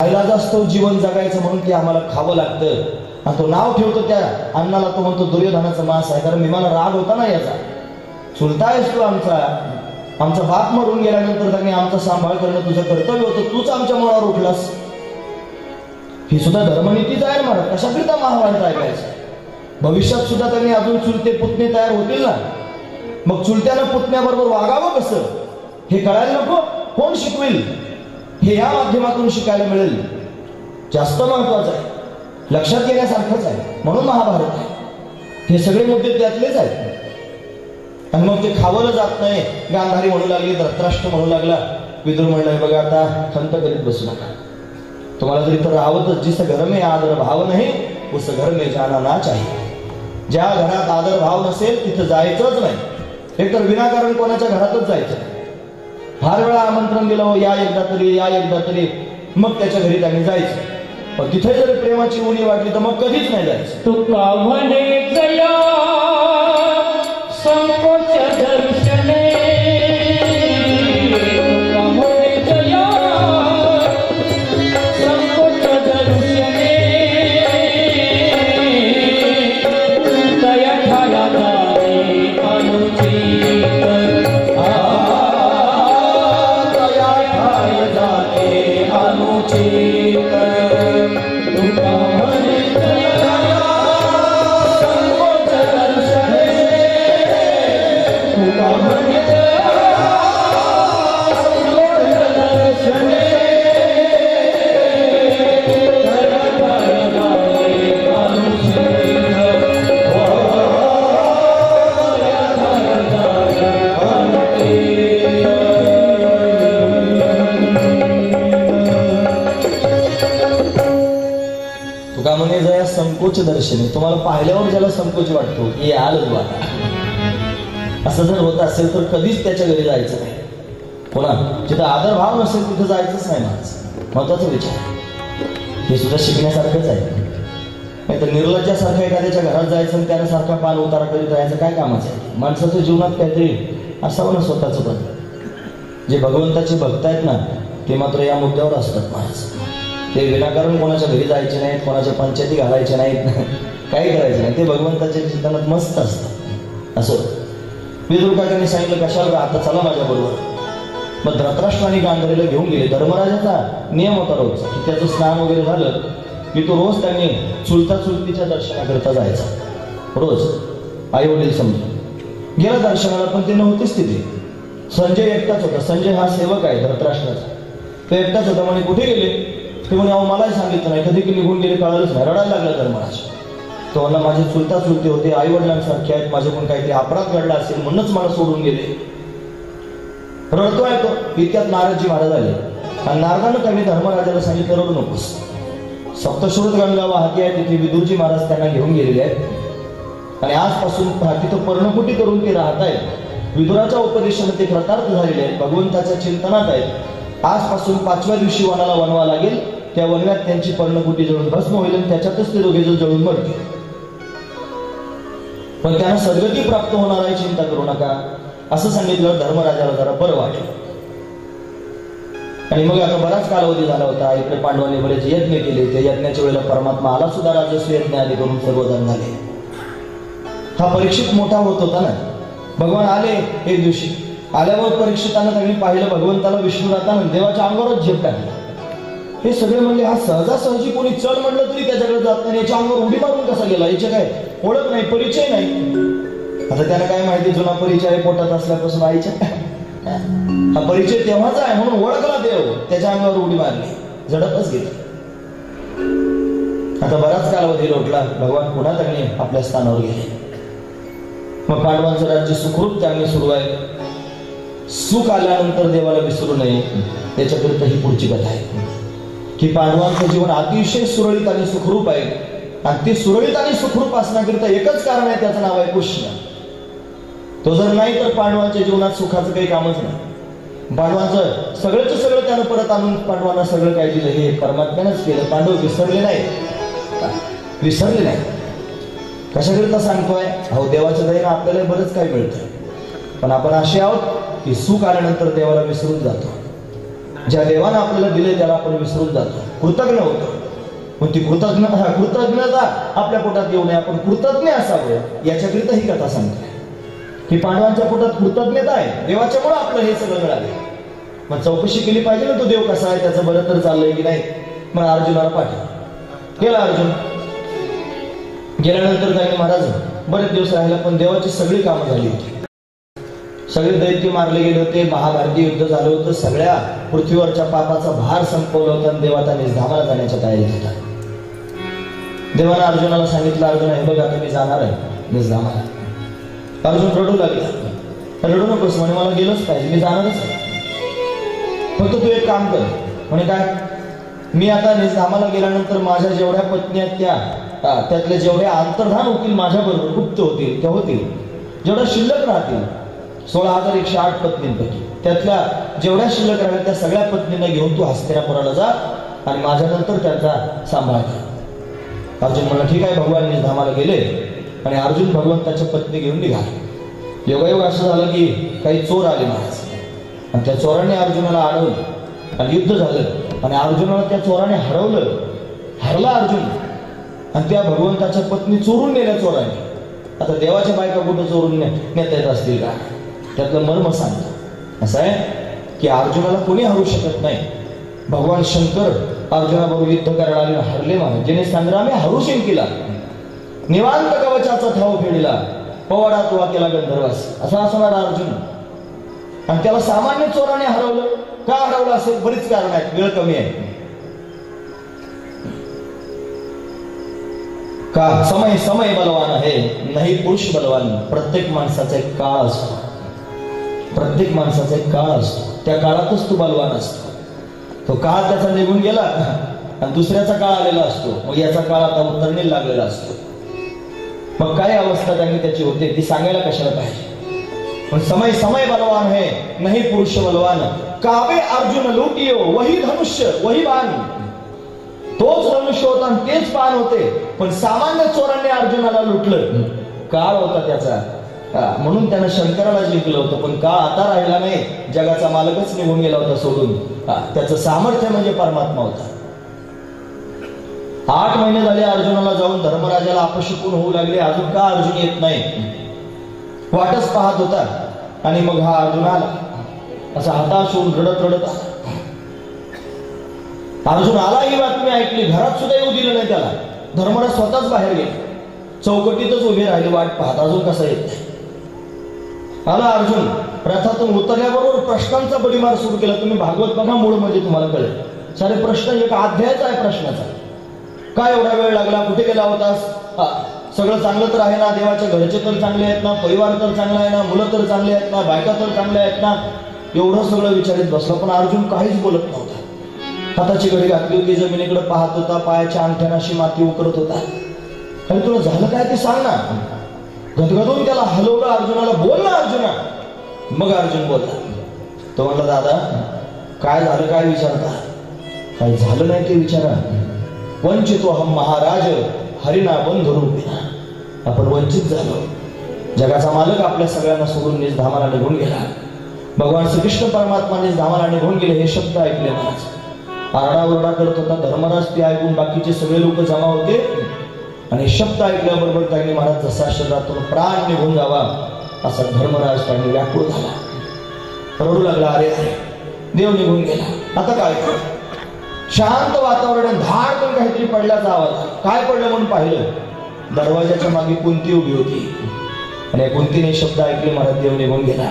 नाईलाजास्तव जीवन जगायचं म्हणून ते आम्हाला खावं लागतं आणि तो नाव ठेवतो त्या अन्नाला, तो म्हणतो दुर्योधनाचा मांस आहे. कारण मला राग होता ना याचा, चुलता आहेस तू आमचा बाप मरून गेल्यानंतर त्यांनी आमचा सांभाळ करणं तुझं कर्तव्य होतं, तूच आमच्या मुळावर उठलास. ही सुद्धा धर्मनीतीच आहे ना. महाराज कशाकरिता महाभारत ऐकायचं? भविष्यात सुद्धा त्यांनी अजून चुलते पुतणे तयार होतील ना, मग चुलत्यानं पुतण्याबरोबर वागावं कसं हे कळायला नको? कोण शिकवेल हे या माध्यमातून शिकायला मिळेल. जास्त महत्वाचं आहे, लक्षात घेण्यासारखंच आहे. म्हणून महाभारत आहे. हे सगळे मुद्दे त्यातलेच आहेत. आणि मग ते खावलं जात नाही. गांधारी म्हणू लागली, धृतराष्ट्र म्हणू लागला. विदुर म्हणलं, बघा आता खंत करीत बसू नका, तुम्हाला जरी तर राहवतच. जिस घर में आदर भाव नाही उस घर में जाना ना चाहिए. ज्या घरात आदर भाव नसेल तिथं जायचंच नाही. एकतर विनाकारण कोणाच्या घरातच जायचं. फार वेळा आमंत्रण दिलं, या एकदा तरी, या एकदा तरी, मग त्याच्या घरी त्यांनी जायचं. पण तिथे जर प्रेमाची उणी वाटली तर मग कधीच नाही जायचं. तुका म्हणे जया संकोच दर्शने, तुका म्हणे जया संकोच दर्शने, तया ठाया जाणे अनुचित, तया ठाया जाणे अनुचित. तुका म्हणे जया संकोच दर्शने, तुका म्हणे जया संकोच दर्शने, तया ठाया जाणे अनुचित, तया ठाया जाणे अनुचित. तुका म्हणे जया संकोच दर्शनी. तुम्हाला पाहिल्यावर ज्याला संकोच वाटतो हे आलं वाटा, असं जर होत असेल तर कधीच त्याच्या घरी जायचं नाही. कोणा जिथं आदर भाव नसेल तिथं जायचंच नाही. महत्वाचा विचार हे सुद्धा शिकण्यासारखंच आहे. नाही तर निर्लज्जासारखं एखाद्याच्या घरात जायचं आणि त्यानं सारखा पान उतारा करीत राहायचं काय कामाचं आहे? माणसाच्या जीवनात काहीतरी असावं ना स्वतःचं पण. जे भगवंताचे भक्त आहेत ना ते मात्र या मुद्द्यावर असतात. महाराज ते विनाकारण कोणाच्या घरी जायचे नाहीत, कोणाच्या पंचायती घालायच्या नाहीत, काही करायचं नाही. ते भगवंताच्या चिंतनात मस्त असतात. असं विदुर काकांनी सांगितलं, कशाला आता चला माझ्या बरोबर. मग धृतराष्ट्राने गांधारीला घेऊन गेले. धर्मराजाचा नियम होता रोज की त्याचं स्नान वगैरे झालं की तो रोज त्यांनी चुलता चुलतीच्या दर्शनाकरता जायचा. रोज आई वडील समजून गेला दर्शनाला, पण ते नव्हतेच तिथे. संजय एकटाच होता. संजय हा सेवक आहे धृतराष्ट्राचा. तो एकटाच होता. म्हणे कुठे गेले? ते म्हणे अहो मलाही सांगितलं नाही, कधी की निघून गेले कळालंच नाही. रडायला लागला धर्मराज. तो म्हणला माझे चुलता चुलते होते, आई वडिलांसारखे आहेत, माझ्याकडून काहीतरी अपराध घडला असेल म्हणूनच मला सोडून गेले. रडतोय तो. इतक्यात नारदजी महाराज आले आणि नारदानं त्यांनी धर्मराजाला सांगितलं, रडू नकोस. सप्तश्रुत गंगा वाहती आहे, तिथे विदुरजी महाराज त्यांना घेऊन गेलेले आहेत आणि आजपासून तिथं पर्णकुटी करून ते राहत आहेत. विदुराच्या उपदेशाने ते कृतार्थ झालेले आहेत, भगवंताच्या चिंतनात आहेत. आजपासून 5व्या दिवशी वनाला वनवा लागेल. त्या वनव्यात त्यांची पर्णकुटी जळून भस्म होईल आणि त्याच्यातच ते दोघे जळून मरतील. पण त्यांना सद्गती प्राप्त होणार आहे, चिंता करू नका असं सांगितलं. धर्मराजाला जरा बरं वाटलं. आणि मग आता बराच कालावधी झाला होता. इकडे पांडवांनी बरेच यज्ञ केले. त्या यज्ञाच्या वेळेला परमात्मा आला सुद्धा. राजस्व यज्ञ आदी करून सर्वजण झाले. हा परीक्षित मोठा होत होता ना. भगवान आले एक दिवशी. आल्यावर परीक्षितांना त्यांनी पाहिलं भगवंताला विष्णू राहताना देवाच्या अंगावरच झेप टाकली. हे सगळे म्हणले हा सहजासहजी कोणी चढ म्हटलं तरी त्याच्याकडे जात नाही. याच्या अंगावर उडी मारून कसा गेला? याचे काय ओळख नाही, परिचय नाही. आता त्याला काय माहिती, जुना परिचय आहे पोटात असल्यापासून आईच्या. हा परिचय तेव्हाचा आहे म्हणून ओळखला देव. त्याच्या अंगावर उडी मारली, झडपच घेतली. आता बराच कालावधी लोटला. भगवान पुन्हा त्यांनी आपल्या स्थानावर गेले. मग पांडवांचं राज्य सुखरूप चांगले सुरू आहे. सुख आल्यानंतर देवाला विसरू नये त्याच्याकरिता ही पुढची कथा आहे की पांडवांचं जीवन अतिशय सुरळीत आणि सुखरूप आहे. आणि ते सुरळीत आणि सुखरूप असण्याकरिता एकच कारण आहे, त्याचं नाव आहे कृष्ण. तो जर नाही तर पांडवांच्या जीवनात सुखाचं काही कामच नाही. पांडवांचं सगळंच सगळं त्यानं परत आणून पांडवांना सगळं काय दिलं हे परमात्म्यानंच केलं. पांडव विसरले नाही, विसरले नाही. कशाकरिता सांगतोय? अहो देवाच्या दयेनं आपल्याला बरंच काय मिळतं, पण आपण असे आहोत की सुख आल्यानंतर देवाला विसरून जातो. ज्या देवानं आपल्याला दिले त्याला आपण विसरून जातो, कृतज्ञ होतो. पण ती कृतज्ञता आपल्या पोटात येऊ नये, आपण कृतज्ञ असावं याच्याकरिता ही कथा सांगते की पांडवांच्या पोटात कृतज्ञता आहे, देवाच्यामुळे आपलं हे सगळं मिळालं. मग चौकशी केली पाहिजे ना, तो देव कसा आहे, त्याचं बरं तर चाललंय की नाही. मग अर्जुनाला पाठव गेला. अर्जुन गेल्यानंतर काही महाराज बरेच दिवस राहिला, पण देवाची सगळी कामं झाली होती. सगळे दैत्य मारले गेले होते, महाभारती युद्ध झालं होतं, सगळ्या पृथ्वीवरच्या पापाचा भार संपवला होता आणि देव आता निजधामाला जाण्याच्या तयारीत होता. देवानं अर्जुनाला सांगितलं, अर्जुन हे बघ आता मी जाणार आहे निजधामाला. अर्जुन रडू लागला. रडू नकोस म्हणे, मला गेलंच पाहिजे, मी जाणारच आहे. फक्त तू एक काम कर म्हणे. काय? मी आता निजधामाला गेल्यानंतर माझ्या जेवढ्या पत्नी आहेत त्यातले जेवढे अंतर्धान होतील माझ्या बरोबर, गुप्त होतील त्या होतील, जेवढ्या शिल्लक राहतील 16,108 पत्नींपैकी त्यातल्या जेवढ्या शिल्लक राहिल्या त्या सगळ्या पत्नींना घेऊन तू हस्तिनापुराला जा आणि माझ्यानंतर त्यांचा सांभाळ कर. अर्जुन म्हणला ठीक आहे. भगवान निजधामाला गेले आणि अर्जुन भगवंताच्या पत्नी घेऊन निघाले. योगायोग असं झालं की काही चोर आले महाराज आणि त्या चोरांनी अर्जुनाला अडवलं आणि युद्ध झालं आणि अर्जुनाला त्या चोराने हरला अर्जुन. आणि त्या भगवंताच्या पत्नी चोरून नेल्या चोरांनी. आता देवाच्या बायका कुठं चोरून नेता येत असतील का? त्यातलं मर्म सांगतो असं आहे की अर्जुनाला कोणी हरू शकत नाही. भगवान शंकर अर्जुनाबरोबर युद्ध करायला हरले महाराज. ज्याने संग्रामे हरू शिंकिला, निवांत कवचाचा ठाव फेडला, पवाडा तुवा केला गंधर्वास, असा असणारा अर्जुन. आणि त्याला सामान्य चोराने हरवलं. का हरवलं असेल? बरीच कारण आहेत, वेळ कमी आहे. का समय बलवान आहे, नाही पुरुष बलवान. प्रत्येक माणसाचा एक काळ असतो, प्रत्येक माणसाचा एक काळ असतो, त्या काळातच तू बलवान असतो. तो काळ त्याचा निघून गेला आणि दुसऱ्याचा काळ आलेला असतो, मग याचा काळ आता उतरणीला लागलेला असतो. मग काय अवस्था त्यांनी त्याची होते ती सांगायला कशाला पाहिजे. पण समय बलवान है नहीं पुरुष बलवान. कावे अर्जुन लुटियो वही धनुष्य वही बाण. तोच धनुष्य होता आणि तेच बाण होते, पण सामान्य चोरांनी अर्जुनाला लुटलं. काळ होता त्याचा, म्हणून त्यानं शंकराला जिंकलं होतं. पण काळ आता राहिला नाही, जगाचा मालकच निघून गेला होता सोडून. त्याचं सामर्थ्य म्हणजे परमात्मा होता. 8 महिने झाले अर्जुनाला जाऊन धर्मराजाला अपशकुन होऊ लागले. अजून का अर्जुन येत नाही वाटच पाहत होता. आणि मग हा अर्जुन आला असा हताश होऊन रडत आला. अर्जुन आला ही बातमी ऐकली, घरात सुद्धा येऊ दिलं नाही त्याला. धर्मराज स्वतःच बाहेर गेले, चौकटीतच उभे राहिले वाट पाहत, अजून कसा येत. आला अर्जुन, रथातून उतरल्याबरोबर प्रश्नांचा बडीमार सुरू केला. तुम्ही भागवत बघा, मूळ म्हणजे तुम्हाला कळेल. सारे प्रश्न एक अध्यायच आहे प्रश्नाचा. काय एवढा वेळ लागला, कुठे गेला होतास, सगळं चांगलं तर आहे ना, देवाच्या घरचे तर चांगले आहेत ना, परिवार तर चांगला आहे ना, मुलं तर चांगले आहेत ना, बायका तर चांगल्या आहेत ना, एवढं सगळं विचारित बसला. पण अर्जुन काहीच बोलत नव्हता. हाताची घडी घातली होती, जमिनीकडे पाहत होता, पायाच्या अंगठ्यानाशी माती उकरत होता. अरे तुला झालं काय ते सांग ना. गदगदून त्याला हलवलं अर्जुनाला. बोल ना अर्जुना. मग अर्जुन बोलला. तो म्हणला दादा काय झालं, काय विचारता. काय झालं नाही ते विचारा. वंचितो हम महाराज हरिना बंधू रूपिना. आपण वंचित झालो. जगाचा मालक आपल्या सगळ्यांना सोडून निजधामाला निघून गेला. भगवान श्रीकृष्ण परमात्मा निजधामाला निघून गेले हे शब्द ऐकले महाराज. आरडाओरडा करत होता धर्मराज. ते ऐकून बाकीचे सगळे लोक जमा होते आणि शब्द ऐकल्याबरोबर त्यांनी महाराज जसा शरीरातून प्राण निघून जावा असा धर्मराज त्यांनी व्याकुळ झाला. रडू लागला. अरे देव निघून गेला, आता काय कर. शांत वातावरण, धाडकन काहीतरी पडल्याचा आवाज. काय पडलं म्हणून पाहिलं, दरवाजाच्या मागे कुंती उभी होती आणि कुंतीने शब्द ऐकले महाराज देव निघून गेला.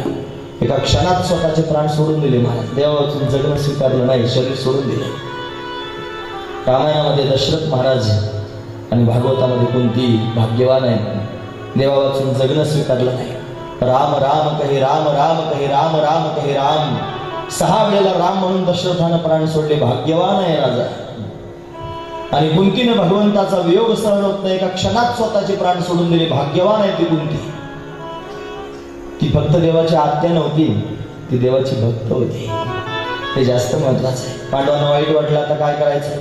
एका क्षणात स्वतःचे प्राण सोडून दिले महाराज. देवाचं जगणं स्वीकारलं नाही, शरीर सोडून दिलं. रामायणामध्ये दशरथ महाराज आणि भागवतामध्ये कुंती भाग्यवान आहे. देवा वाचून जगणं स्वीकारलं नाही. राम राम कहे राम, राम कहे राम, राम कहे राम. 6 वेळेला राम म्हणून दशरथानं प्राण सोडले. भाग्यवान आहे राजा. आणि कुंतीनं भगवंताचा वियोग सहन होत नाही, एका क्षणात स्वतःचे प्राण सोडून दिले. भाग्यवान आहे ती कुंती. ती फक्त देवाची आज्ञा नव्हती, ती देवाची भक्त होती. हे जास्त महत्वाचं आहे. पांडवांना वाईट वाटलं, आता काय करायचं.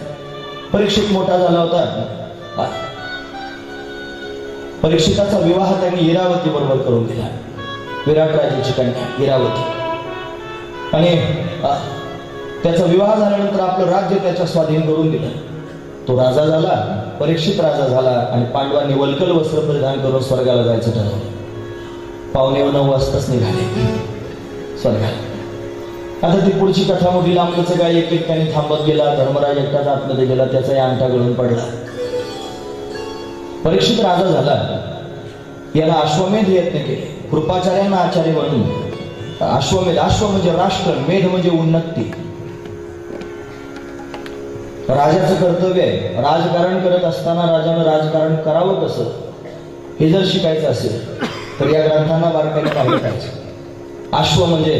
परीक्षित मोठा झाला होता. परीक्षिताचा विवाह त्यांनी इरावती बरोबर करून दिला. विराट राजाची कन्या इरावती. आणि त्याचा विवाह झाल्यानंतर आपलं राज्य त्याच्या स्वाधीन करून दिलं. तो राजा झाला, परीक्षित राजा झाला आणि पांडवांनी वल्कल वस्त्र परिधान करून स्वर्गाला जायचं ठरवलं. 8:45 वाजताच निघाले स्वर्गाला. आता ती पुढची कथा मोठी लांबच काय, एक एक त्याने थांबत गेला. धर्मराज एकटाच आतमध्ये गेला, त्याचाही अंगठा गळून पडला. परीक्षित राजा झाला. याला अश्वमेध यत्न केले. कृपाचार्यांना आचार्य म्हणून अश्वमेध, अश्व म्हणजे राष्ट्र, मेध म्हणजे उन्नती. राजाचं कर्तव्य आहे. राजकारण करत असताना राजानं राजकारण करावं कसं हे जर शिकायचं असेल तर या ग्रंथांना बारकाईने पाहिलं पाहिजे. अश्व म्हणजे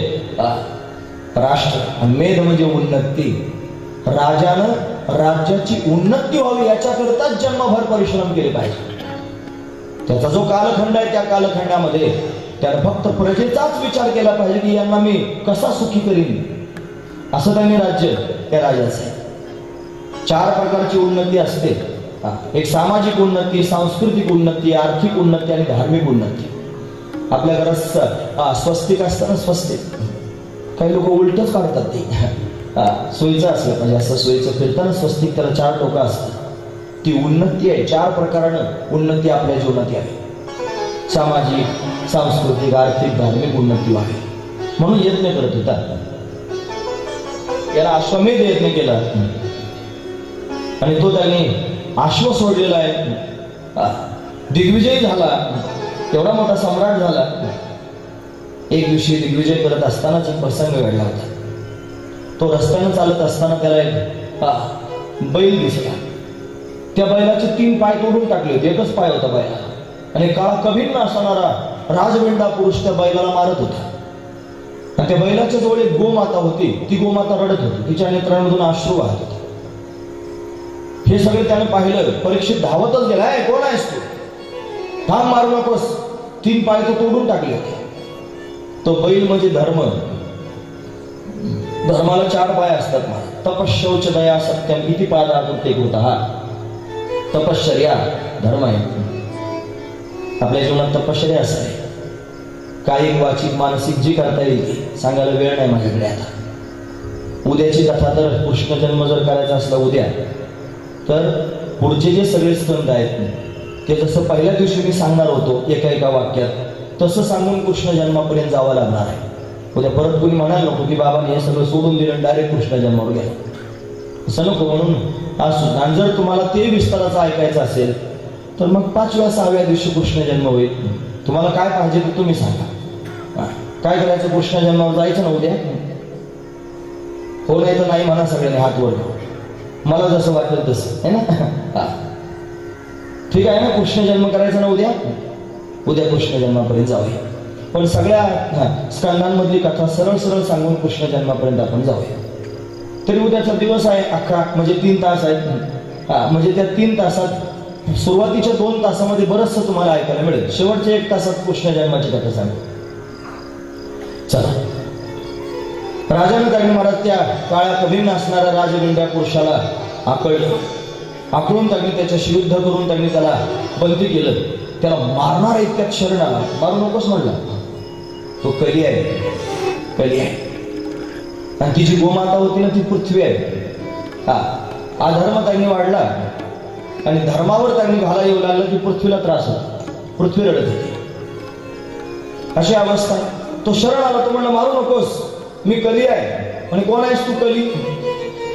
राष्ट्र आणि मेध म्हणजे उन्नती. राजानं राज्याची उन्नती व्हावी याच्याकरताच जन्मभर परिश्रम केले पाहिजे. त्याचा जो कालखंड आहे त्या कालखंडामध्ये त्याने फक्त प्रजेचाच विचार केला पाहिजे की यांना मी कसा सुखी करीन, असं त्यांनी राज्य त्या राजाचं आहे. 4 प्रकारची उन्नती असते. एक सामाजिक उन्नती, सांस्कृतिक उन्नती, आर्थिक उन्नती आणि धार्मिक उन्नती. आपल्या घरात स्वस्तिक असतं ना, स्वस्तिक काही लोक उलटच काढतात. ते सोयीचं असलं म्हणजे असं सोयीचं फिरताना स्वस्तिक, त्याला 4 टोकं असतात. ती उन्नती आहे. 4 प्रकारानं उन्नती आपल्या जीवनात यावी. सामाजिक, सांस्कृतिक, आर्थिक, धार्मिक उन्नती व्हावी म्हणून यत्न करत होता. याला अश्वमेध यत्न केला आणि तो त्याने अश्व सोडलेला आहे. दिग्विजयी झाला, एवढा मोठा सम्राट झाला. एक दिवशी दिग्विजय करत असतानाच एक प्रसंग घडला होता. तो रस्त्यानं चालत असताना त्याला एक बैल दिसला. त्या बैलाचे 3 पाय तोडून टाकले होते. एकच पाय होता बैला आणि काळा कभिन्न असणारा राजवेंडा पुरुष त्या बैलाला मारत होता. आणि त्या बैलाच्या जवळ एक गोमाता होती. ती गोमाता रडत होती. तिच्या नेत्रांमधून अश्रू वाहत होते. हे सगळे त्याने पाहिलं. परीक्षित धावतच गेला. कोण आहेस तू? थांब, मारू नकोस. 3 पाय तो तोडून टाकले होते. तो बैल म्हणजे धर्म. धर्माला 4 पाय असतात. तपशौच दया सत्यम इति पादातून ते होता. तपश्चर्या धर्म आहे. आपल्या जीवनात तपश्चर्या असं आहे. कायिक, वाचिक, मानसिक जी करता येईल सांगायला वेळ नाही माझ्याकडे आता. उद्याची कथा तर कृष्ण जन्म जर करायचा असला उद्या, तर पुढचे जे सगळे स्कंद आहेत ते जसं पहिल्या दिवशी मी सांगणार होतो एका वाक्यात, तसं सांगून कृष्ण जन्मापर्यंत जावं लागणार आहे. उद्या परत कोणी म्हणायला नको की बाबांनी हे सगळं सोडून दिलं डायरेक्ट कृष्ण जन्मावर गेला, असं नको. म्हणून आणि जर तुम्हाला ते विस्ताराचं ऐकायचं असेल तर मग 5व्या 6व्या दिवशी कृष्ण जन्म होईल. तुम्हाला काय पाहिजे ते तुम्ही सांगा. काय करायचं? कृष्ण जन्मावर जायचं ना उद्या? हो, नाही तर नाही म्हणा सगळ्यांनी हात वर. मला जसं वाटलं तसं आहे ना. ठीक आहे ना, कृष्ण जन्म करायचा ना उद्या? उद्या कृष्ण जन्मापर्यंत जाऊया. पण सगळ्या स्कंदांमधली कथा सरळ सरळ सांगून कृष्ण जन्मापर्यंत आपण जाऊया. तरी उद्याचा दिवस आहे अख्खा, म्हणजे 3 तास आहेत. म्हणजे त्या 3 तासात सुरुवातीच्या 2 तासामध्ये बरंचसं तुम्हाला ऐकायला मिळेल. शेवटच्या 1 तासात कृष्ण जन्माची कथा सांगू. चला. राजानं त्यांनी महाराज त्या काळ्या कभिन्न असणाऱ्या राजविंड्या पुरुषाला आकळलं. आकळून त्यांनी त्याच्याशी युद्ध करून त्यांनी त्याला बंदी केलं. त्याला मारणार इतक्यात शरण आला. मारू नकोस म्हणला. तो कली आहे, कली आहे. आणि ती जी गोमाता होती ना ती पृथ्वी आहे. अधर्म त्यांनी वाढला आणि धर्मावर त्यांनी घाला येऊ लागलं की पृथ्वीला त्रास होता. पृथ्वी रडत होती. अशी अवस्था. तो शरण आला. तो म्हणला मारू नकोस, मी कली आहे. आणि कोण आहेस तू? कली.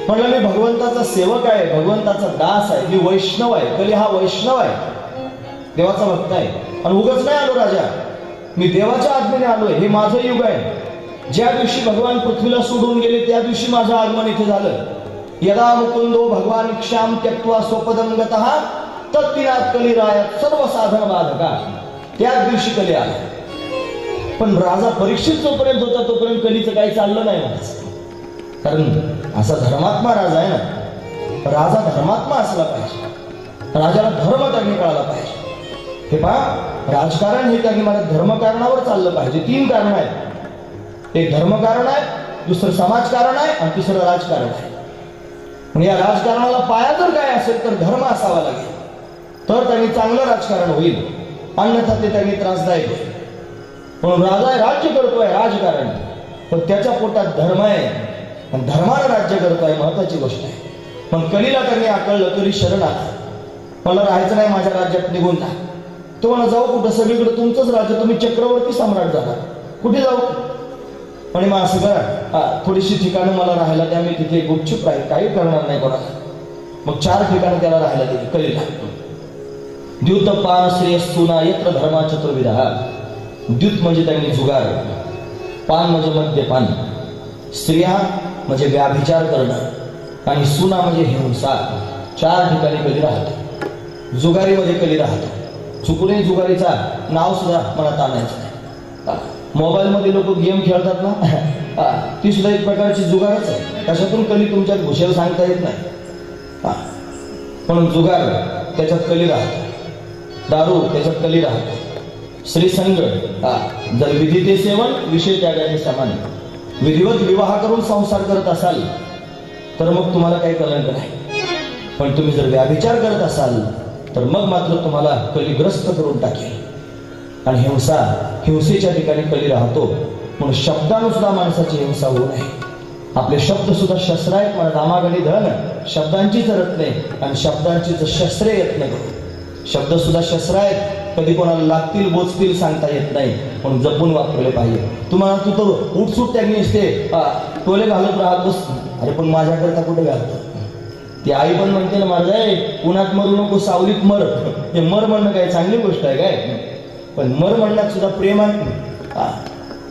म्हणलं मी भगवंताचा सेवक आहे, भगवंताचा दास आहे, मी वैष्णव आहे. कली हा वैष्णव आहे, देवाचा भक्त आहे. आणि उगाच नाही आलो राजा, मी देवाच्या आज्ञेने आलोय. हे माझं युग आहे. ज्या दिवशी भगवान पृथ्वीला सोडून गेले त्या दिवशी माझं आगमन इथे झालं. यदा मुकुंदो भगवान क्षाम त्यक्त्वा स्वपदं गतः तत्दिनात कलिरायात सर्व साधन बाधका. त्याच दिवशी कली आला. पण राजा परीक्षित जोपर्यंत होता तोपर्यंत कलीचं काही चाललं नाही माझं. कारण असा धर्मात्मा राजा आहे ना. राजा धर्मात्मा असला पाहिजे. राजाला धर्म त्यांनी कळाला पाहिजे. हे पहा, राजकारण हे त्यांनी मला धर्मकारणावर चाललं पाहिजे. 3 कारण आहेत. एक धर्मकारण आहे, दुसरं समाजकारण आहे आणि तिसरं राजकारण आहे. म्हणजे या राजकारणाला पाया जर काय असेल तर धर्म असावा लागेल, तर त्यांनी चांगलं राजकारण होईल. अन्यथा ते त्यांनी त्रासदायक होईल. म्हणून राजा राज्य करतोय राजकारण, पण त्याच्या पोटात धर्म आहे. आणि धर्मानं राज्य करतोय, महत्वाची गोष्ट आहे. मग कलीला त्यांनी आकळलं, कली शरण आला, मला राहायचं नाही माझ्या राज्यात, निघून जा. तो मला जाऊ कुठं, सगळीकडे तुमचंच राज्य, तुम्ही चक्रवर्ती सम्राट झाला, कुठे जाऊ. आणि मग असं करा, थोडीशी ठिकाणं मला राहायला द्या, मी तिथे गुपचूप राहील, काही करणार नाही कोणाला. मग 4 ठिकाणं त्याला राहायला दिली कलीला. द्युत पान श्रेय सुना यत्र धर्मा चतुर्विधा. द्युत म्हणजे त्यांनी जुगार, पान म्हणजे मद्यपान, स्त्रिया म्हणजे व्याभिचार करणं, आणि सुना म्हणजे हिंसा. 4 ठिकाणी कली राहतो. जुगारीमध्ये कली राहतो. चुकूनही जुगारीचा नाव सुद्धा मनात आणायचं नाही. मोबाईलमध्ये लोक गेम खेळतात ना, ती सुद्धा एक प्रकारची जुगारच आहे. कशातून कली तुमच्यात घुसेल सांगता येत नाही. म्हणून जुगार त्याच्यात कली राहतो, दारू त्याच्यात कली राहतो, श्रीसंग जर विधी ते सेवन विषय त्यागाने समान. विधिवत विवाह करून संसार करत असाल तर मग तुम्हाला काही कलंक नाही. पण तुम्ही जर व्याभिचार करत असाल तर मग मात्र तुम्हाला कलीग्रस्त करून टाकेल. आणि हिंसेच्या ठिकाणी कली राहतो. म्हणून शब्दानं सुद्धा माणसाची हिंसा होऊ नये. आपले शब्द सुद्धा शस्त्र आहेत. म्हणा दामागडी धन शब्दांचीच रत्ने आणि शब्दांचीच शस्त्रे येत नाही. शब्द सुद्धा शस्त्र आहेत, कधी कोणाला लागतील बोचतील सांगता येत नाही, म्हणून जपून वापरले पाहिजे. तुम्हाला तू तर उठसूट त्यागी असते, टोले घालत राहतोस, अरे पण माझ्याकरता कुठे घालतो. ती आई पण म्हणते ना, माझा उन्हात मरू नको सावलीत मर. हे मर म्हणणं काय चांगली गोष्ट आहे काय, पण मर म्हणण्यात सुद्धा प्रेम आहे.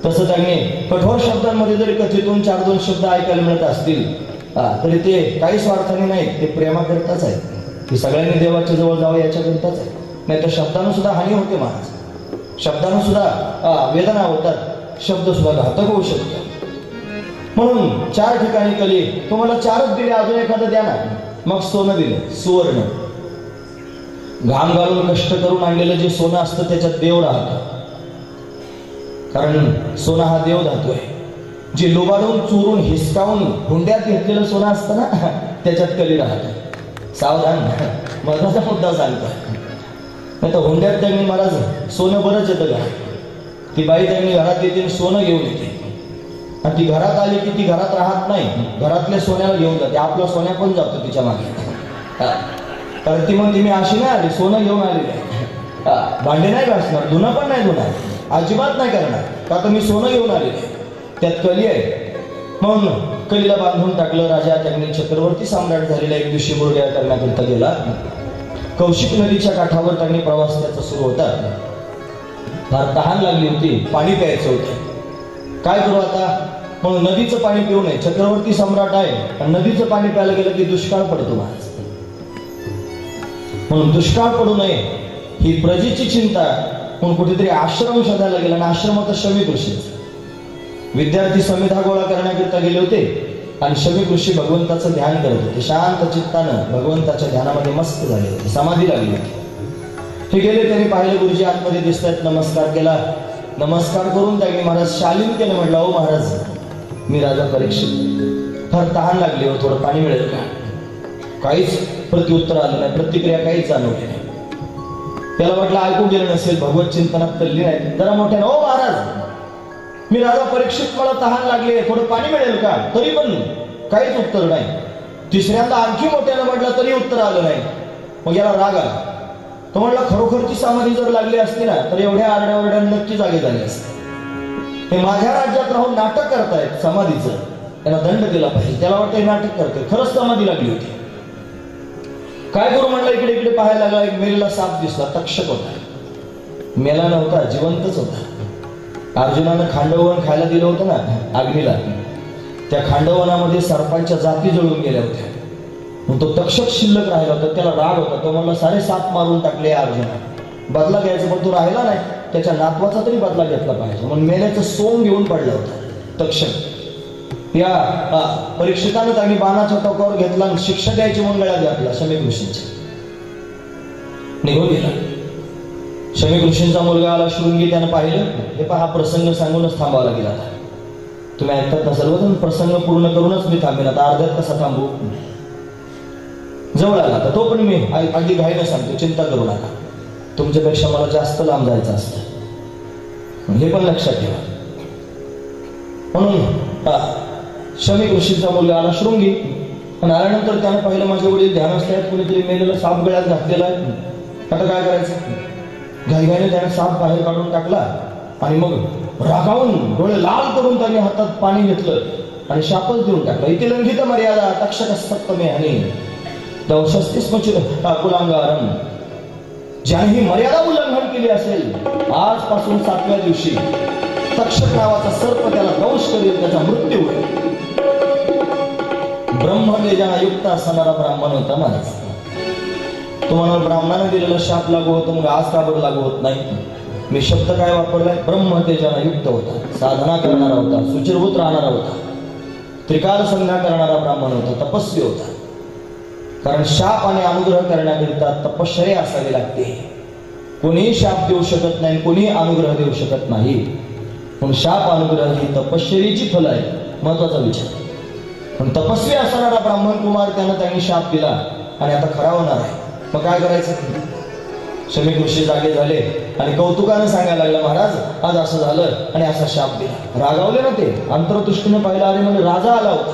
तसं त्यांनी कठोर शब्दांमध्ये जरी कथेतून 4-2 शब्द ऐकायला मिळत असतील तरी ते काही स्वार्थाने नाही, ते प्रेमाकरताच आहे. की सगळ्यांनी देवाच्या जवळ जावं याच्याकरताच आहे. नाही तर शब्दानं सुद्धा हानी होते महाराज, शब्दानं सुद्धा वेदना होतात, शब्द सुद्धा घातक होऊ शकतो. म्हणून 4 ठिकाणी कली. तुम्हाला 4च दिले, अजून एखादं द्या ना. मग सोनं दिलं, सुवर्ण. घाम घालून कष्ट करून आणलेलं जे सोनं असतं त्याच्यात देव राहतं, कारण सोनं हा देव धातू आहे. जे लुबाडून चोरून हिसकावून हुंड्यात घेतलेलं सोनं असतं ना, त्याच्यात कली राहतं. सावधान, महत्वाचा मुद्दा सांगतो. नाही तर हुंड्यात त्यांनी महाराज सोनं बरंच येतं का, ती बाई त्यांनी घरात येते सोनं घेऊन येते, आणि ती घरात आली की ती घरात राहत नाही, घरातल्या सोन्याला घेऊन जाते. आपला सोन्या पण जातो तिच्या मागे, कारण ती म्हणते मी अशी नाही आली, सोनं घेऊन आलेली आहे. भांडे नाही घासणार, धुणं पण नाही धुणार, अजिबात नाही करणार, का तर मी सोनं घेऊन आलेले आहे. त्यात कली आहे. म्हणून कलीला बांधून टाकलं. राजा त्यांनी चक्रवर्ती सम्राट झालेला एक दिवशी मुरड्या करण्याकरिता गेला. कौशिक नदीच्या काठावर त्यांनी प्रवास त्याचा सुरू होता. फार तहान लागली होती, पाणी प्यायचं होतं. काय करू आता, म्हणून नदीचं पाणी पिऊ नये, चक्रवर्ती सम्राट आहे आणि नदीचं पाणी प्यायला गेलं की दुष्काळ पडतो महाराज. म्हणून दुष्काळ पडू नये ही प्रजेची चिंता म्हणून कुठेतरी आश्रम शोधायला गेला. आणि आश्रम होता शमीक ऋषीचा. विद्यार्थी समिधा गोळा करण्याकरिता गेले होते आणि शमीक ऋषी भगवंताचं ध्यान करत होते. शांत चित्तानं भगवंताच्या ध्यानामध्ये मस्त झाले होते, समाधी लागली होती. ते गेले, त्यांनी पाहिलं गुरुजी आतमध्ये दिसत आहेत, नमस्कार केला. नमस्कार करून त्यांनी महाराज शालीन केलं. म्हटलं, ओ महाराज मी राजा परीक्षित, फार तहान लागली हो, थोडं पाणी मिळेल का. काहीच प्रत्युत्तर आलं नाही, प्रतिक्रिया काहीच जाणवली नाही. त्याला म्हटलं ऐकू गेलं नसेल, भगवत चिंतनात तल्ली नाही. जरा मोठ्यानं, ओ महाराज मी राजा परीक्षित, मला तहान लागली, थोडं पाणी मिळेल का. तरी पण काहीच उत्तर नाही. तिसऱ्यांदा आणखी मोठ्यानं म्हटलं तरी उत्तर आलं नाही. मग याला राग आला. तो म्हटला खरोखरची समाधी जर लागली असती ना तर एवढ्या आरड्यावरड्या नक्की जागे झाले असते. ते माझ्या राज्यात राहून नाटक करतायत समाधीचं, त्यांना दंड दिला पाहिजे. त्याला वाटतं नाटक करतोय, खरंच समाधी लागली होती. काय करू म्हटलं, इकडे इकडे पाहायला लागला. एक मेलेला साप दिसला, तक्षक होता. मेला नव्हता, जिवंतच होता. अर्जुनानं खांडववन खायला दिलं होतं ना अग्नीला, त्या खांडवनामध्ये सर्पांच्या जाती जळून गेल्या होत्या. मग तो तक्षक शिल्लक राहिला होता. त्याला राग होता. तो म्हणला 7.5 मारून टाकले अर्जुना, बदला घ्यायचा, पण तो राहिला नाही. त्याच्या नातवाचा तरी बदला घेतला पाहिजे म्हणून मेल्याचं सोंग घेऊन पडला होता तक्षक. या परीक्षितानं त्यांनी बाणाच्या टोकावर घेतला आणि शिक्षा द्यायची म्हणून गळ्यात घातला. शमीक ऋषींच्या निघून गेला. शमीक ऋषींचा मुलगा आला शृंगी, त्यानं पाहिलं. हे पहा, हा प्रसंग सांगूनच थांबावा लागेल. आता तुम्ही ऐकतात ना सर्वजण, प्रसंग पूर्ण करूनच मी थांबेन. आता अर्ध्यात कसा थांबू. जवळ आला तर तो पण मी अगदी घाईनं सांगतो, चिंता करू नका, तुमच्यापेक्षा मला जास्त लांब जायचं असतं, हे पण लक्षात ठेवा. म्हणून शमीक ऋषीचा मुलगा आला शृंगी. आणि आल्यानंतर त्यानं पाहिलं माझे वडील ध्यान असल्यात, कुणीतरी मेलेला साप गळ्यात घातलेला आहे. आता काय करायचं? घाईघाईने त्याने साप बाहेर काढून टाकला आणि मग रागावून डोळे लाल करून त्याने हातात पाणी घेतलं आणि शापच देऊन टाकला. इथे लंघित मर्यादा तक्षक सप्तमे हनी दौशस्तिस्मचित कुलांगारम. ज्याने ही मर्यादा उल्लंघन केली असेल, आजपासून 7व्या दिवशी तक्षक नावाचा सर्प त्याला दंश करेल, त्याचा मृत्यू होईल. ब्रह्मतेजाने युक्त असणारा ब्राह्मण होता महाराज. तुम्हाला ब्राह्मणाने दिलेला शाप लागू होतो, मग आज का बरं लागू होत नाही? मी शब्द काय वापरलाय? ब्रह्मतेजाने युक्त होता, साधना करणारा होता, सुचिरभूत राहणारा होता, त्रिकाल संध्या करणारा ब्राह्मण होता, तपस्वी होता. कारण शाप आणि अनुग्रह करण्याकरिता तपश्चर्या असावी लागते. कोणीही शाप देऊ शकत नाही, कोणीही अनुग्रह देऊ शकत नाही. पण शाप अनुग्रह ही तपश्चर्याची फल आहे, महत्वाचा विचार. पण तपस्वी असणारा ब्राह्मण कुमार त्यांनी शाप दिला आणि आता खरा होणार आहे. मग काय करायचं? शमीक ऋषी जागे झाले आणि कौतुकाने सांगायला लागला, महाराज आज असं झालं आणि असा शाप दिला. रागावले ना ते, अंतर्दृष्टीने पाहिलं, अरे म्हणजे राजा आला होता.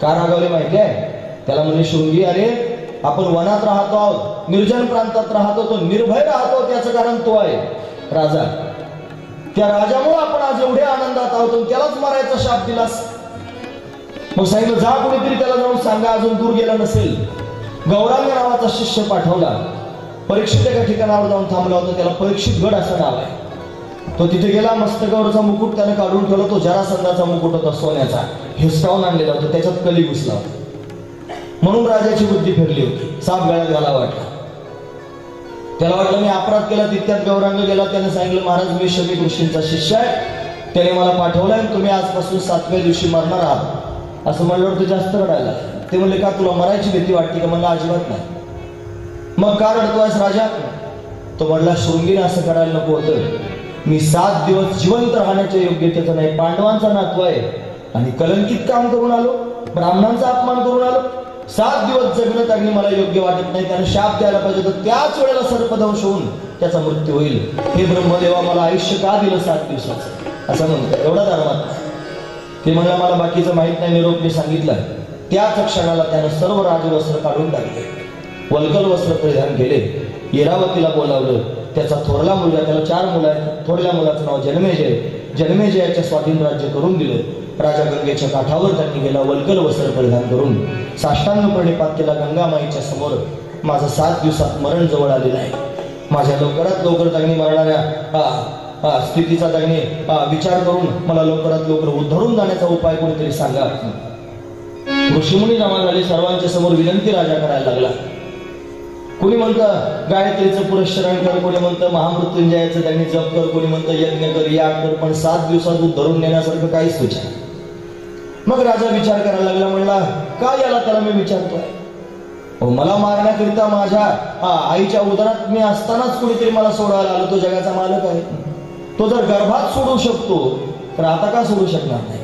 का रागावले माहिती आहे? त्याला म्हणजे शृंगी, अरे आपण वनात राहतो आहोत, निर्जन प्रांतात राहतो, तो निर्भय राहतो, त्याचं कारण तो आहे राजा. त्या राजामुळे आपण आज एवढे आनंदात आहोत, त्यालाच मारायचा शाप दिलास. मग सांगितलं, जा कोणीतरी त्याला जाऊन सांगा, अजून दूर गेला नसेल. गौरांग नावाचा शिष्य पाठवला. परीक्षित एका ठिकाणावर जाऊन थांबला होता, त्याला परीक्षित गड असं नाव आहे. तो तिथे गेला, मस्तकावरचा मुकुट त्याने काढून ठेवला. तो जरासंधाचा मुकुट होता सोन्याचा, हिसकावून आणलेला होता, त्याच्यात कली घुसला होता. म्हणून राजाची बुद्धी फिरली होती, साप गळ्यात घाला वाटला. त्याला वाटलं मी अपराध केला. तितक्यात गौरांग गेला, त्याने सांगितलं, महाराज मी शमीक ऋषींचा शिष्य आहे, त्याने मला पाठवलंय, तुम्ही आजपासून 7व्या दिवशी मरणार आहात. असं म्हणल्यावर तो जास्त रडायला. ते म्हणले, का तुला मरायची भीती वाटते का? म्हणलं अजिबात नाही. मग का रडतोयस राजा? तो म्हणला, शृंगीने असं करायला नको होतं. मी 7 दिवस जिवंत राहण्याच्या योग्यतेचं नाही, पांडवांचा नातू आहे आणि कलंकित काम करून आलो, ब्राह्मणांचा अपमान करून आलो. 7 दिवस जगणं त्यांनी मला योग्य वाटत नाही. त्याने शाप द्यायला पाहिजे होतं, त्याच वेळेला सर्पदंश होऊन त्याचा मृत्यू होईल. हे ब्रह्मदेवा, मला आयुष्य का दिलं 7 दिवसाचं? असं म्हणतो. एवढा धर्मात ते म्हणला, मला बाकीचं माहित नाही, निरोप मी सांगितलं. त्याच क्षणाला त्यानं सर्व राजवस्त्र काढून टाकले, वल्कल वस्त्र परिधान केले, इरावतीला बोलावलं. त्याचा थोरला मुलगा, त्याला 4 मुलं आहेत, थोरल्या मुलाचं नाव जन्मेजय. जन्मेजयाच्या स्वाधीन राज्य करून दिलं. राजा गंगेच्या काठावर त्यांनी गेला, वल्कल वस्त्र परिधान करून साष्टांग प्रणिपात केला. गंगामाईच्या समोर माझं 7 दिवसात मरण जवळ आलेलं आहे. माझ्या लवकरात लवकर त्यांनी मरणाऱ्या स्थितीचा त्यांनी विचार करून मला लवकरात लवकर उद्धरून जाण्याचा उपाय कोणीतरी सांगा. ऋषीमुनी जमा झाले, सर्वांच्या समोर विनंती राजा करायला लागला. कोणी म्हणतं गायत्रीचं पुरस्चरण कर, कोणी म्हणतं महामृत्युंजयाचं त्यांनी जप कर, कोणी म्हणतं यज्ञ कर, याग कर, पण 7 दिवसात उद्धरून नेण्यासारखं काहीच विचार. मग राजा विचार करायला लागला, म्हणला का याला त्याला मी विचारतोय? मला मारण्याकरिता माझ्या आईच्या उदरात मी असतानाच कुणीतरी मला सोडायला आलं. तो जगाचा मालक आहे, तो जर गर्भात सोडू शकतो तर आता का सोडू शकणार नाही?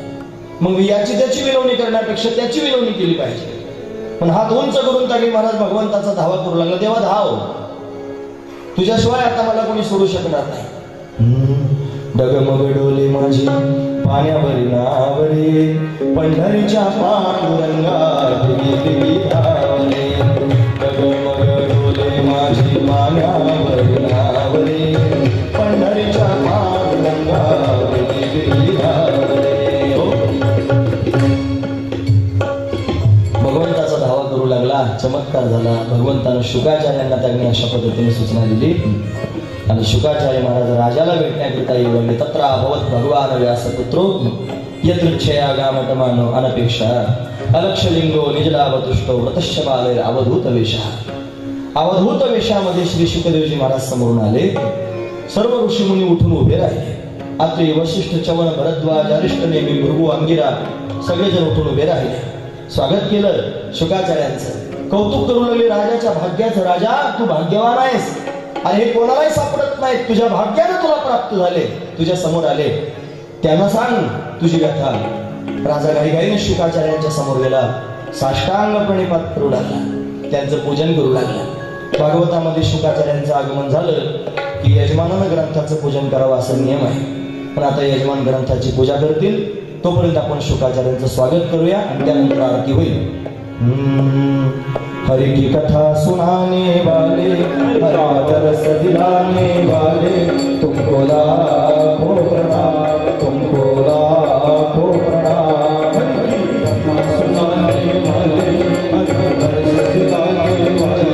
मग याची त्याची विनवणी करण्यापेक्षा त्याची विनवणी केली पाहिजे. पण हात उंच करून त्यांनी महाराज भगवंताचा धावा करू लागला, देवा धाव, तुझ्याशिवाय आता मला कोणी सोडू शकणार नाही. डगमग डोले माझी पाण्यावरी नावरे, पंढरीच्या पांडुरंगात गेली धावरे. डगमग डोले माझी पाण्यावरी नावरे, पंढरीच्या पांडुरंगात गेली धावरे. भगवंताचा धावा करू लागला. चमत्कार झाला. भगवंतानं शुकाचार्यांना त्यांनी अशा पद्धतीने सूचना दिली आणि शुकाचार्य महाराज राजाला भेटण्याकरिता येऊ लागले. तत्र अभवत भगवान व्यासपुत्रो यदृच्छया गामटमानो अनपेक्षा अलक्षलिंगो निजलावतुष्टो व्रतश्च बालैर अवधूत वेशः. अवधूत वेशामध्ये श्री शुकदेवजी महाराज समोरून आले. सर्व ऋषीमुनी उठून उभे राहिले. अत्रि वशिष्ठ चवन भरद्वाज अरिष्ट नेमी भृगु अंगिरा सगळेजण उठून उभे राहिले. स्वागत केलं शुकाचार्यांचं. कौतुक करू लागले राजाच्या भाग्याचं. राजा तू भाग्यवान आहेस, आणि हे कोणालाही सापडत नाही. तुझ्या भाग्याने तुला प्राप्त झाले, तुझ्या समोर आले. त्यांना सांग तुझी व्यथा. राजा घाईघाईने शुकाचार्यांच्या समोर गेला, साष्टांग प्रणिपात करू लागला, त्यांचं पूजन करू लागला. भागवतामध्ये शुकाचार्यांचं आगमन झालं की यजमानानं ग्रंथाचं पूजन करावं असं नियम आहे. पण आता यजमान ग्रंथाची पूजा करतील तोपर्यंत आपण शुकाचार्यांचं स्वागत करूया आणि त्यानंतर आरती होईल. हरि की कथा सुनाने वाले, हरि रस दिलाने वाले, तुमको लाखों प्रणाम, तुमको लाखों प्रणाम. हरि की कथा सुनाने वाले, हरि रस दिलाने वाले,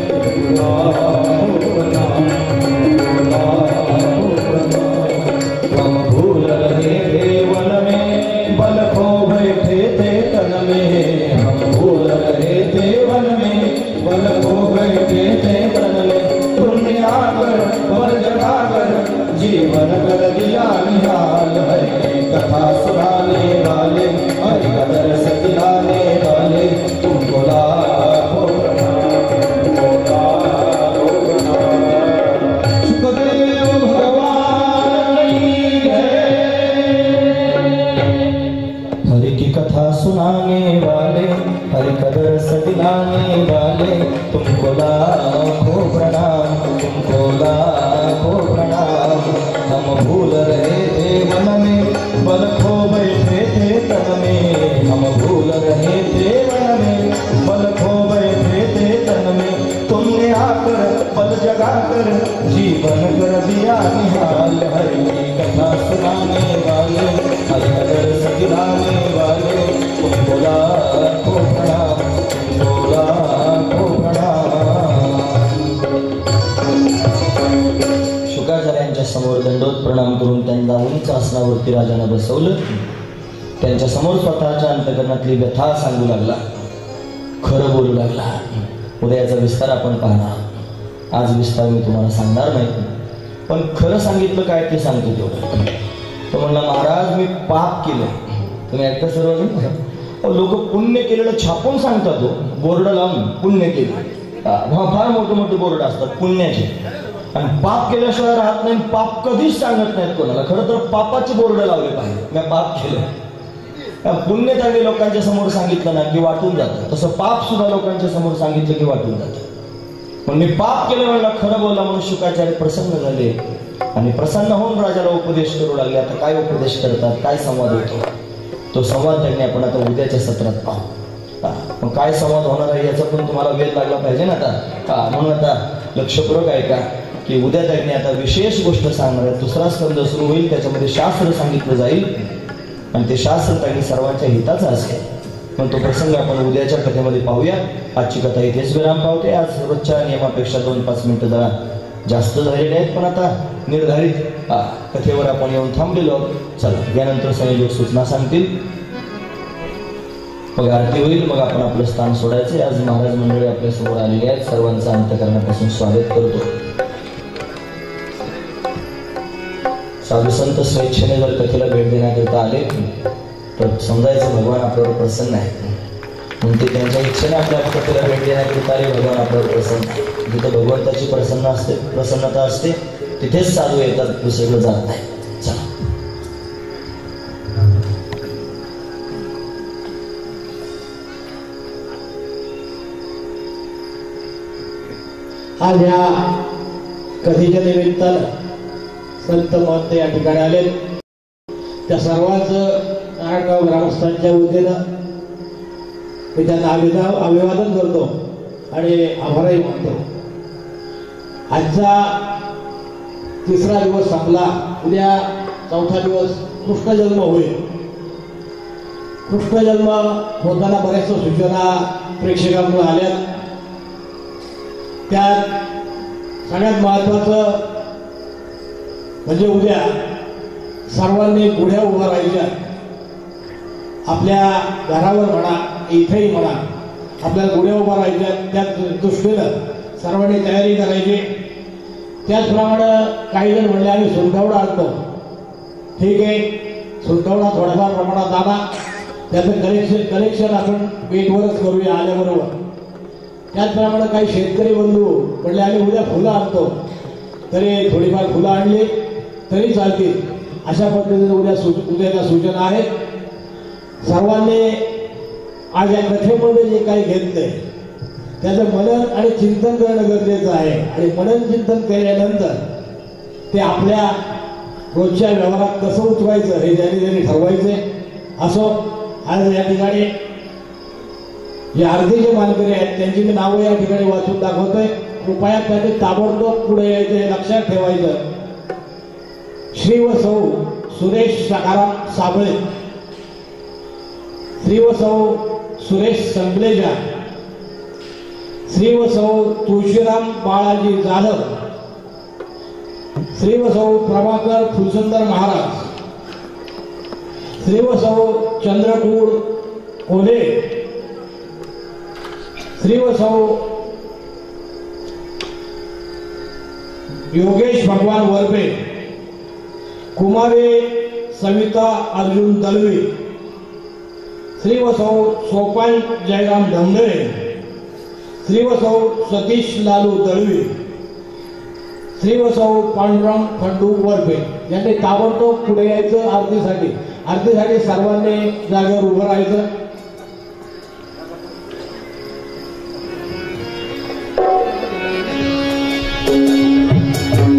तुमको लाखों प्रणाम, तुमको लाखों प्रणाम. हम भूल रहे थे वन में, बल खो बैठे थे तन में. हम भूल रहे थे वन में, बल खो बैठे थे तन में. तुमने आकर बल जगाकर जीवन कर दिया निहाल. हरि कथा सुनाने वाले, हरि रस दिलाने वाले, तुमको लाखों प्रणाम, तुमको लाखों प्रणाम. सुखदेव भगवान की जय. हरि की कथा सुनाने वाले, हरि रस दिलाने वाले, तुमको लाखों प्रणाम, तुमको लाखों प्रणाम. हम भूल रहे थे वन में, बल खो बैठे थे तन में. हम भूल रहे थे वन में, बल खो बैठे थे तन में. तुमने आकर बल जगाकर जीवन कर दिया निहाल. हरि की कथा सुनाने वाले, हरि रस दिलाने वाले, तुमको लाखों प्रणाम, तुमको लाखों प्रणाम. शुकाचार्यांच्या समोर दंडोत प्रणाम करून त्यांना उंच आसनावरती राजानं बसवलं. त्यांच्या समोर स्वतःच्या अंतकरणातली व्यथा सांगू लागला, खरं बोलू लागला. उद्याचा विस्तार आपण पाहणार. आज विस्तार मी तुम्हाला सांगणार नाही, पण खरं सांगितलं काय ते सांगतो तेवढं. तो म्हणला, महाराज मी पाप केलं. तुम्ही ऐकता सर्वजण, लोक पुण्य केलेलं छापून सांगतात, तो बोर्ड लावून पुण्य केलं. फार मोठे मोठे बोर्ड असतात पुण्याचे, आणि पाप केल्याशिवाय राहत नाही. पाप कधीच सांगत नाहीत कोणाला. खरं तर पापाचे बोर्ड लावले पाहिजे, मी पाप केलं. पुण्य त्याने लोकांच्या समोर सांगितलं ना की वाटून जातं, तसं पाप सुद्धा लोकांच्या समोर सांगितलं की वाटून जातं. पण मी पाप केलं म्हणला, खरं बोलला म्हणून शुकाचार्य प्रसन्न झाले आणि प्रसन्न होऊन राजाला उपदेश करू लागले. आता काय उपदेश करतात, काय संवाद होतो, तो संवाद त्यांनी आपण आता उद्याच्या सत्रात पाहू. मग काय संवाद होणार आहे याचा पण तुम्हाला वेळ लागला पाहिजे ना आता. म्हणून आता लक्षपूर्वक ऐका की उद्या त्यांनी आता विशेष गोष्ट सांगणार आहे. दुसरा स्कंद सुरू होईल, त्याच्यामध्ये शास्त्र सांगितलं जाईल आणि ते शास्त्र त्यांनी सर्वांच्या हिताचं असेल. पण तो प्रसंग आपण उद्याच्या कथेमध्ये पाहूया. आजची कथा इथेच विराम पावते. आज रोजच्या नियमापेक्षा 2-5 मिनिटं जरा जास्त झालेले आहेत, पण आता निर्धारित कथेवर आपण येऊन थांबलेलो. चला, यानंतर संयोजक सूचना सांगतील, मग आरती होईल, मग आपण आपलं स्थान सोडायचे. आज महाराज मंडळी आपल्या समोर आलेली आहेत. सर्वांचं अंतःकरणापासून स्वागत करतो. साधू संत स्वेच्छेने जर कथेला भेट देण्याकरिता आले तर समजायचं भगवान आपल्यावर प्रसन्न आहे. म्हणून ते त्यांच्या इच्छेने आपल्या कथेला भेट देण्याकरिता आले, भगवान आपल्यावर प्रसन्न आहे. जिथे भगवंताची प्रसन्नता असते तिथेच साधू येतात, दुसरीकडे जात नाही. चला. आज या कथेच्या निमित्तानं संत महंत या ठिकाणी आले. त्या सर्वांचं नारायणगाव ग्रामस्थांच्या वतीनं मी त्यांना अभिवादन करतो आणि आभारही मानतो. आजचा 3रा दिवस संपला, उद्या 4था दिवस कृष्णजन्म होईल. कृष्णजन्म होताना बऱ्याचशा सूचना प्रेक्षकांकडून आल्या. त्यात सगळ्यात महत्त्वाचं म्हणजे उद्या सर्वांनी गुढ्या उभा राहायच्या. आपल्या घरावर म्हणा, इथेही म्हणा, आपल्याला गुढ्या उभा राहायच्या. त्याच दृष्टीनं सर्वांनी तयारी करायची. त्याचप्रमाणे काही जण म्हणले आम्ही सुंठवडा आणतो. ठीक आहे, सुंठवडा थोड्याफार प्रमाणात आणा. त्याचं कलेक्शन आपण बेटवरच करूया आल्याबरोबर. त्याचप्रमाणे काही शेतकरी बंधू म्हणले आम्ही उद्या फुलं आणतो, तरी थोडीफार फुलं आणली तरी चालतील. अशा पद्धतीने उद्याच्या सूचना आहेत. सर्वांनी आज या कथेमध्ये जे काही घेतलंय त्याचं मनन आणि चिंतन करणं गरजेचं आहे. आणि मनन चिंतन केल्यानंतर ते आपल्या रोजच्या व्यवहारात कसं उतरवायचं हे ज्यांनी ठरवायचे. असो आज या ठिकाणी जे अर्धे जे मानकरी आहेत त्यांची मी नावं या ठिकाणी वाचून दाखवतोय. कृपया त्यांनी ताबडतोब पुढे यायचं हे लक्षात ठेवायचं. श्री व सौ सुरेश सकाराम साबळे, श्री व सौ सुरेश संगलेजा, श्री व सौ तुळशीराम बाळाजी जाधव, श्री व सौ प्रभाकर फुलसुंदर महाराज, श्री व सौ चंद्रकूड कोले, श्री व सौ योगेश भगवान वरपे, कुमारी सविता अर्जुन दलवी, श्री व सौ सोपान जयराम धमडळे, श्री व सौ सतीश लालू दळवी, श्री व सौ पांडुरंग खंडू वरपे यांनी ताबडतोब पुढे यायचं. आरतीसाठी सर्वांनी जागेवर उभं राहायचं.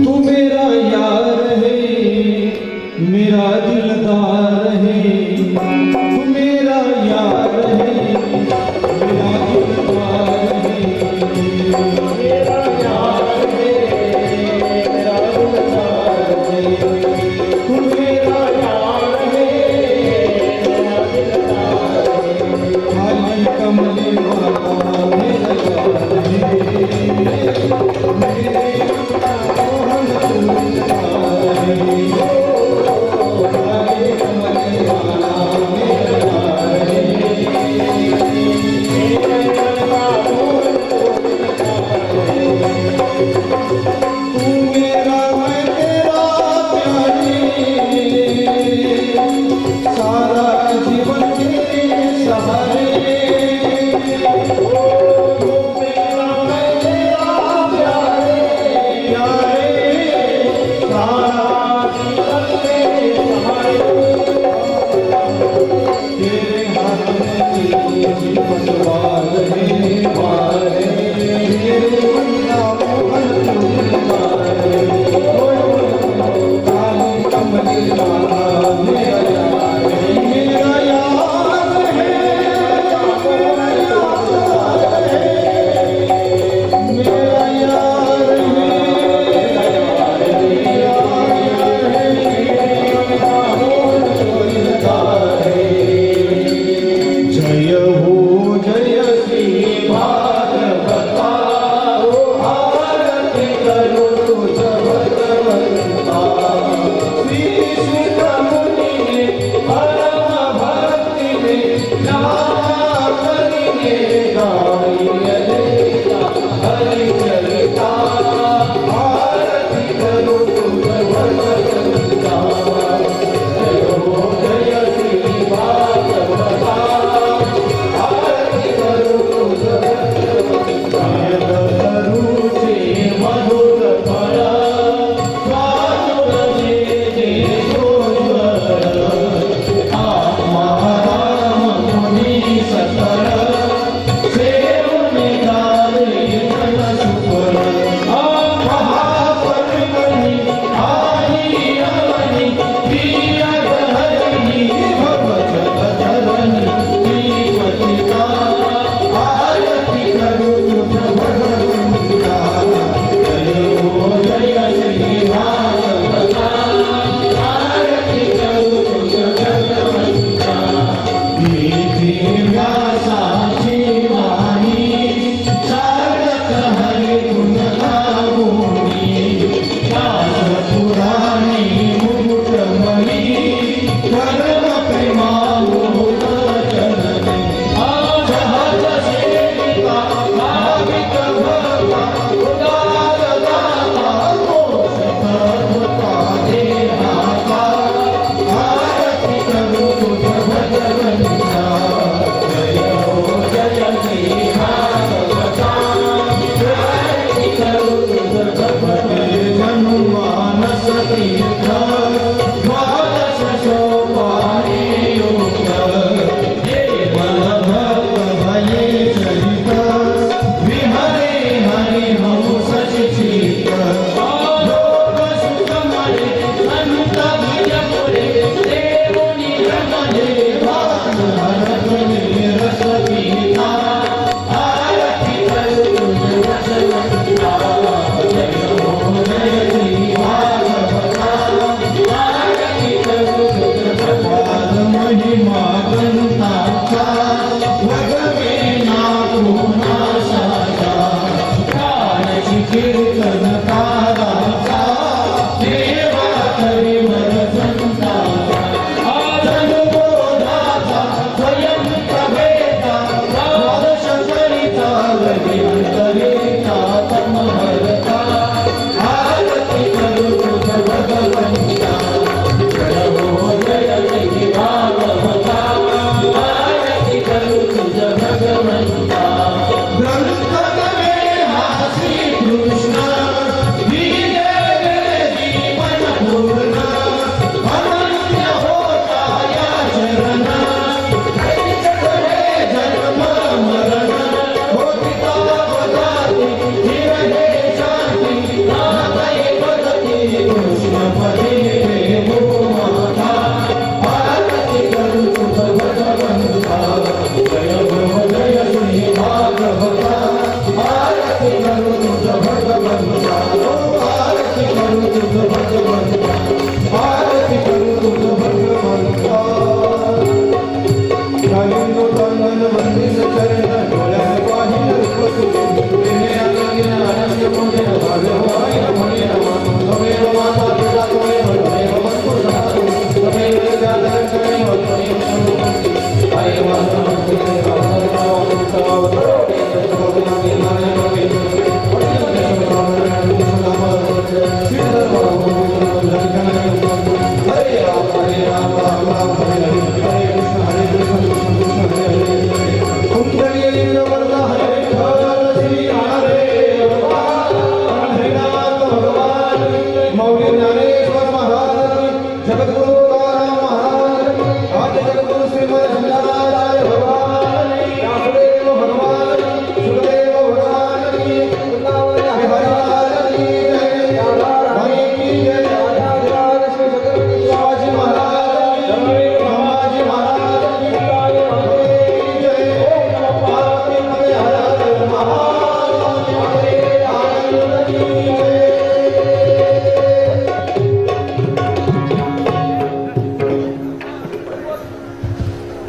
तू मेरा यार है, मेरा दिलदार है, तू मेरा यार है, मेरा दिलदार है, मेरा यार है, मेरा दिलदार है, तू मेरा यार है, मेरा दिलदार है.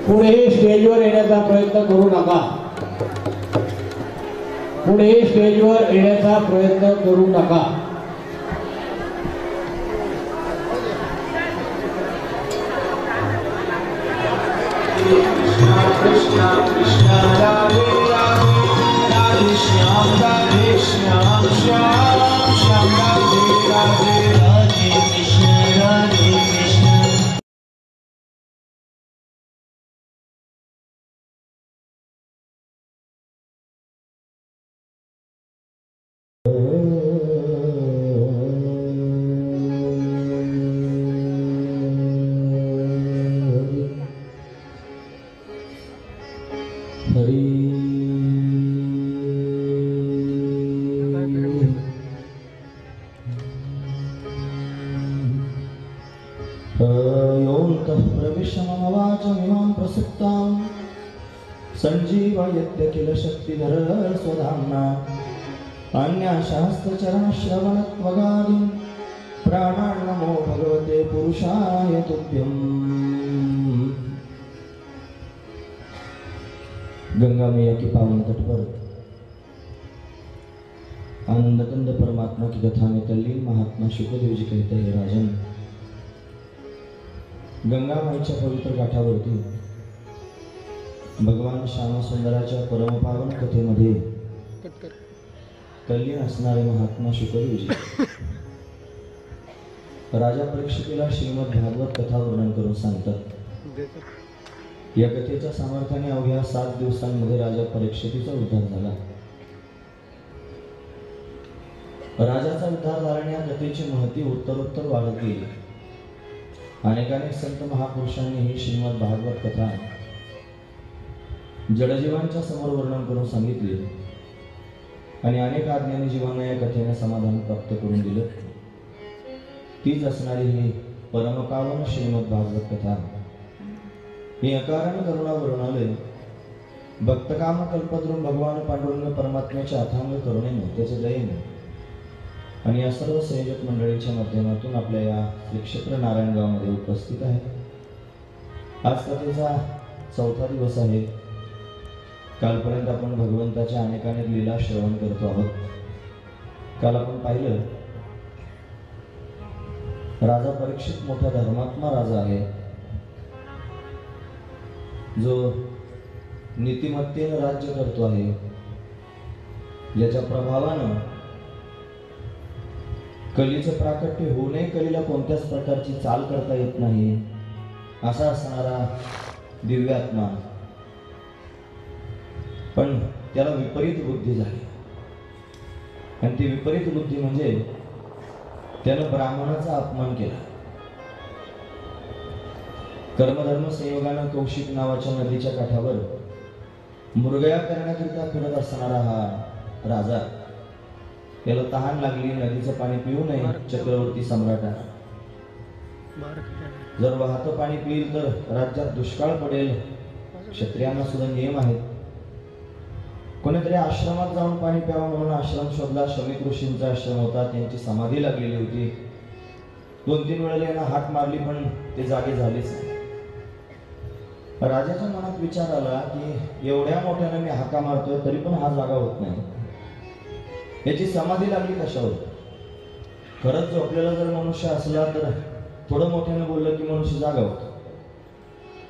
पुढे स्टेजवर येण्याचा प्रयत्न करू नका. पुढे स्टेजवर येण्याचा प्रयत्न करू नका. कृष्णा कृष्णा राधे राधे राधे श्याम राधे श्याम श्याम श्याम राधे राधे राधे कृष्ण राधे कृष्ण. संजीवयत्य किल शक्तिधर स्वधाम्ना अन्यशास्त्रचरणश्रवणत्वगादि प्राणान्नमो भगवते पुरुषाय तुभ्यम्. गंगा मैया के पावन तट पर आनंदकंद परमात्मा की कथा में तल्लीन महात्मा शुकदेव जी कहते हैं, राजन, गंगा माईच्या पवित्र घाटावरती भगवान श्यामसुंदराच्या परमपावन कथेमध्ये तल्लीन असणारे महात्मा शुकदेवजी राजा परीक्षितीला श्रीमद भागवत कथा वर्णन करून सांगतात. या कथेच्या सामर्थ्याने अवघ्या 7 दिवसांमध्ये राजा परीक्षितीचा उद्धार झाला. राजाचा उद्धार झाल्याने या कथेची महती उत्तरोत्तर वाढत गेली. अनेकानेक संत महापुरुषांनी ही श्रीमद भागवत कथा जडजीवांच्या समोर वर्णन करून सांगितले आणि अनेक आज्ञानी जीवांना या कथेने समाधान प्राप्त करून दिलं. तीच असणारी ही परमपावन श्रीमद भागवत कथा. ही अकारण करुणा वर्णालय भक्तकाम कल्पद्रुम भगवान पांडुरंग परमात्म्याच्या अथांग करुणेने, त्याच्या दयेने आणि या सर्व संयोजक मंडळीच्या माध्यमातून आपल्या या श्री क्षेत्र नारायणगावमध्ये उपस्थित आहे. आज कथेचा 4था दिवस आहे. कालपर्यंत आपण भगवंताच्या अनेकानेक लीला श्रवण करतो आहोत. काल आपण पाहिलं, राजा परीक्षित मोठा धर्मात्मा राजा आहे, जो नीतिमत्तेने राज्य करतो आहे, ज्याच्या प्रभावानं कलीचं प्राकट्य होऊ नये, कलीला कोणत्याच प्रकारची चाल करता येत नाही, असा असणारा दिव्यात्मा. पण त्याला विपरीत बुद्धी झाली आणि ती विपरीत बुद्धी म्हणजे त्यानं ब्राह्मणाचा अपमान केला. कर्मधर्म संयोगानं कौशिक नावाच्या नदीच्या काठावर मुरगया करण्याकरिता फिरत असणारा हा राजा, त्याला तहान लागली, नदीचं पाणी पिऊ नये. चक्रवर्ती सम्राटा जर वाहतं पाणी पिईल तर राज्यात दुष्काळ पडेल, क्षत्रियांना सुद्धा नियम आहेत. कोणीतरी आश्रमात जाऊन पाणी प्यावं म्हणून आश्रम शोधला. शमिक ऋषींचा आश्रम होता, त्यांची समाधी लागलेली होती. 2-3 वेळेला यांना हाक मारली पण ते जागे झालेच नाही. राजाच्या मनात विचार आला की एवढ्या मोठ्याने मी हाका मारतोय तरी पण हा जागा होत नाही, याची समाधी लागली कशावर? खरंच झोपलेला जर मनुष्य असला तर थोडं मोठ्याने बोललं की मनुष्य जागा होतो,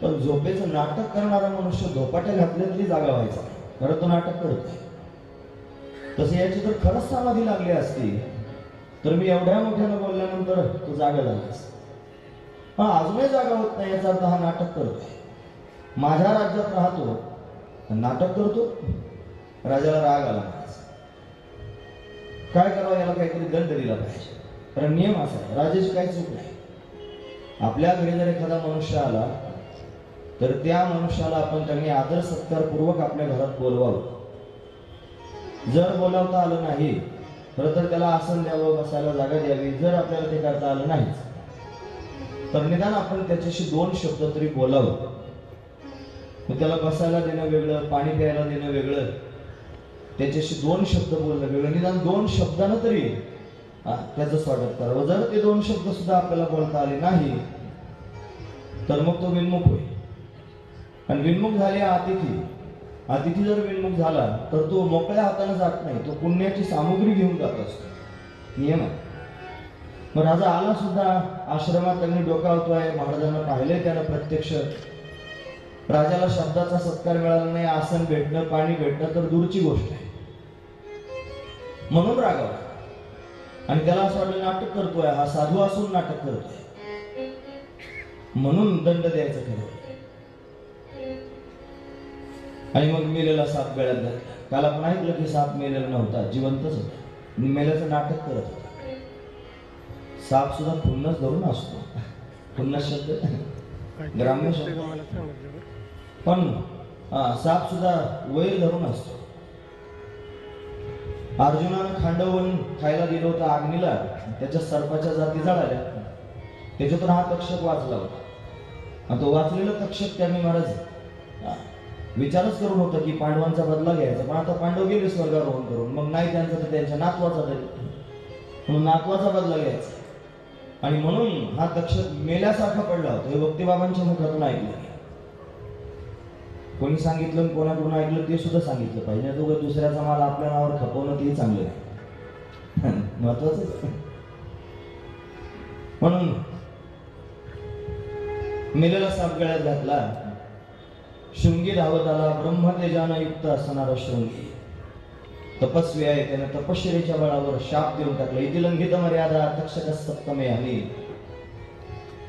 पण झोपेचं नाटक करणारा मनुष्य झोपाट्या घातल्या तरी जागा व्हायचा, खरं तो नाटक करतोय. तसे याची जर खरंच समाधी लागली असती तर मी एवढ्या मोठ्यानं बोलल्यानंतर तो जागा झालाच. हा अजूनही जागा होत नाही, याचा अर्थ हा नाटक करतोय. माझ्या राज्यात राहतो, नाटक करतो. राजाला राग आला. काय करावं, याला काहीतरी दंड दिला पाहिजे. कारण नियम असा आहे, राजाची काही चूक नाही. आपल्या घरी जर एखादा मनुष्य आला तर त्या मनुष्याला आपण त्यांनी आदर सत्कार पूर्वक आपल्या घरात बोलवावं. जर बोलावता आलं नाही तर त्याला आसन द्यावं, बसायला जागा द्यावी. जर आपल्याला ते करता आलं नाही तर निदान आपण त्याच्याशी 2 शब्द तरी बोलावं. मग त्याला बसायला देणं वेगळं, पाणी प्यायला देणं वेगळं, त्याच्याशी 2 शब्द बोलणं वेगळं. निदान 2 शब्दानं तरी त्याचं स्वागत करावं. जर ते 2 शब्द सुद्धा आपल्याला बोलता आले नाही तर मग तो विनमुख होईल. आणि विन्मुख झाले अतिथी. अतिथी जर विन्मुख झाला तर तो मोकळ्या हाताने जात नाही, तो पुण्याची सामुग्री घेऊन जात असतो, नियम आहे. मग राजा आला सुद्धा आश्रमात, त्यांनी डोकावतोय, महाराजांना पाहिले त्यानं प्रत्यक्ष. राजाला शब्दाचा सत्कार मिळाला नाही, आसन भेटणं, पाणी भेटणं तर दूरची गोष्ट आहे. म्हणून रागावला आणि त्याला असं वाटलं नाटक करतोय, हा साधू असून नाटक करतोय, म्हणून दंड द्यायचं ठरवलं. आणि मग मेलेला साप गळ्यात घातला. काल आपण ऐकलं की साप मेलेला नव्हता, जिवंतच होता, मेल्याचं नाटक करत होता. साप सुद्धा पुन्नच धरून असतो. पुन्नस शब्द ग्राम्य शब्द, पण साप सुद्धा वैर धरून असतो. अर्जुनानं खांडवून खायला दिलं होतं अग्नीला, त्याच्या सर्पाच्या जाती जळाल्या, त्याच्यातून हा तक्षक वाचला होता. आणि तो वाचलेला तक्षक त्यांनी महाराज विचारच करून होतं की पांडवांचा बदला घ्यायचा, पण आता पांडव गेले स्वर्गारोहण करून, मग नाही त्यांचा तर त्यांच्या नातवाचा तरी, म्हणून नातवाचा बदला घ्यायचा. आणि म्हणून हा तक्षक मेल्यासारखा पडला होता. हे भक्तिबाबांच्या मुखातून ऐकलं, कोणी सांगितलं कोणाकडून ऐकलं ते सुद्धा सांगितलं पाहिजे. तो दुसऱ्याचा माल आपल्या नावावर खपवणं ते चांगलं नाही, महत्वाचं. म्हणून मेलेला साप गळ्यात घातला. शृंगी धावत आला, ब्रह्मतेजानं युक्त असणारा शृंगी तपस्वी आहे, त्याने तपश्चर्येच्या बळावर शाप देऊन टाकला. इति लंघित मर्यादा तक्षक सप्तमे हनी.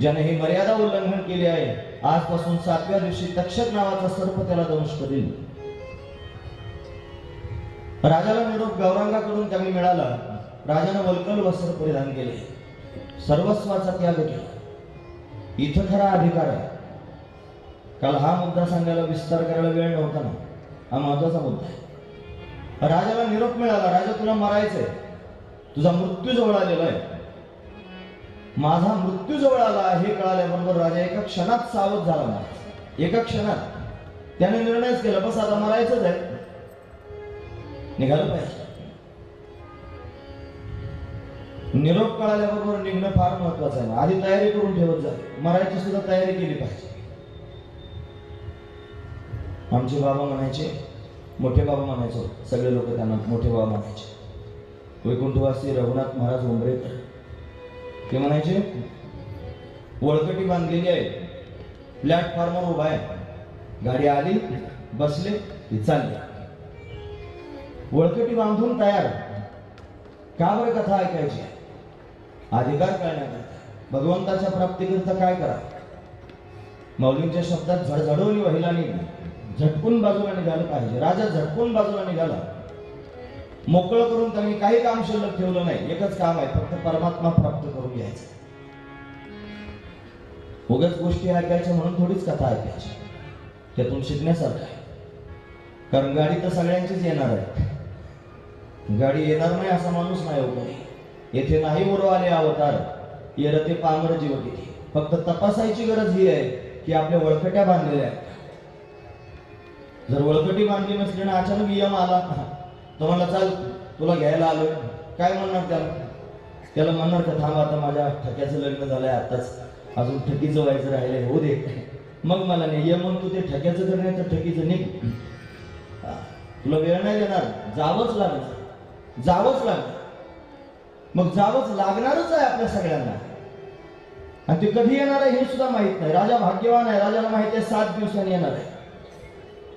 ज्याने ही मर्यादा उल्लंघन केली आहे, आजपासून 7व्या दिवशी तक्षक नावाचा सर्प त्याला दंश करील. राजाला निरोप गौरांगाकडून त्याने मिळाला. राजाने वल्कल वस्त्र परिधान केले, सर्वस्वाचा त्याग केला. इथं खरा अधिकार आहे. काल हा मुद्दा सांगायला विस्तार करायला वेळ नव्हता ना, हा महत्वाचा मुद्दा आहे. राजाला निरोप मिळाला, राजा तुला मारायचंय, तुझा मृत्यू जवळ आलेला आहे, माझा मृत्यू जवळ आला हे कळाल्याबरोबर राजा एका क्षणात सावध झाला. महाराज एका क्षणात त्याने निर्णयच केला, बस आता मारायचंच आहे, निघालं पाहिजे. निरोप कळाल्याबरोबर निघणं फार महत्वाचं आहे. आधी तयारी करून ठेवत जा, मरायची सुद्धा तयारी केली पाहिजे. आमचे बाबा म्हणायचे, मोठे बाबा म्हणायचो, सगळे लोक त्यांना मोठे बाबा म्हणायचे. वैकुंठवासी रघुनाथ महाराज उंबरेकर ते म्हणायचे, वळकटी बांधलेली आहे, प्लॅटफॉर्मवर उभा आहे, गाडी आली, बसले, ती चालली. वळकटी बांधून तयार. का बरं कथा ऐकायची? अधिकार कळण्याकरता, भगवंताच्या प्राप्तीकरिता काय करा. मौलींच्या शब्दात झडझडवली वहिलानी, झटकून बाजूला निघालं पाहिजे. राजा झटकून बाजूला निघाला, मोकळं करून त्यांनी काही काम शिल्लक ठेवलं नाही. एकच काम आहे, फक्त परमात्मा प्राप्त करून घ्यायचं. उगाच गोष्टी ऐकायच्या म्हणून थोडीच कथा ऐकायची, त्यातून शिकण्यासारखं आहे. कारण गाडी तर सगळ्यांचीच येणार आहे. गाडी येणार नाही असा माणूस नाही हो कोणी. येथे नाही उरवाले अवतार, येरते पामर जीव किती. फक्त तपासायची गरज ही आहे की आपल्या वळकट्या बांधलेल्या आहेत. जर वळकटी बांधली नसली ना अचानक यम आला, तो म्हणला चाल तुला घ्यायला आलोय, काय म्हणणार त्याला? त्याला म्हणणार का थांब आता माझ्या ठक्याचं लग्न झालंय, आताच अजून ठकीचं व्हायचं राहिलंय, होऊ दे, मग मला नाही. यम म्हणतो ते ठक्याचं करणे तर ठकीचं निघ, तुला वेळ नाही देणार, जावंच लागणार, जावंच लागणार. मग जावंच लागणारच आहे आपल्या सगळ्यांना. आणि ते कधी येणार आहे हे सुद्धा माहित नाही. राजा भाग्यवान आहे, राजाला माहिती आहे 7 दिवसांनी येणार आहे.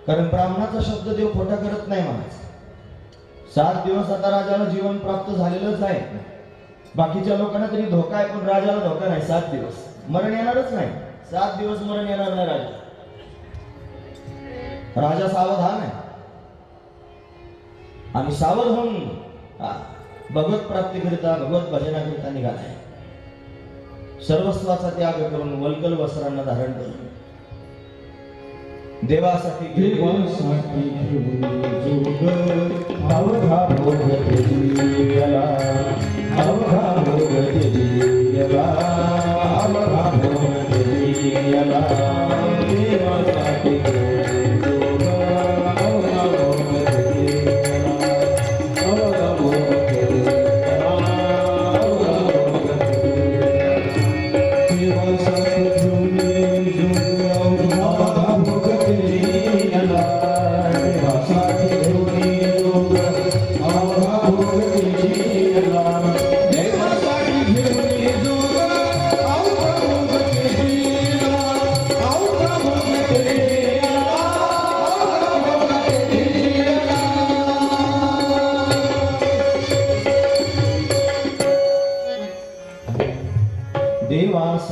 कारण ब्राह्मणाचा शब्द देव खोटा करत नाही म्हणायचं. 7 दिवस आता राजाला जीवन प्राप्त झालेलंच आहे. बाकीच्या लोकांना तरी धोका आहे, पण राजाला धोका नाही. 7 दिवस मरण येणारच नाही. 7 दिवस मरण येणार नाही राजा. राजा सावधान आहे आणि सावध होऊन भगवत प्राप्तीकरिता, भगवत भजनाकरिता निघालाय. सर्वस्वाचा त्याग करून, वल्कल वस्त्रांना धारण करून देवासाठी देवासाठी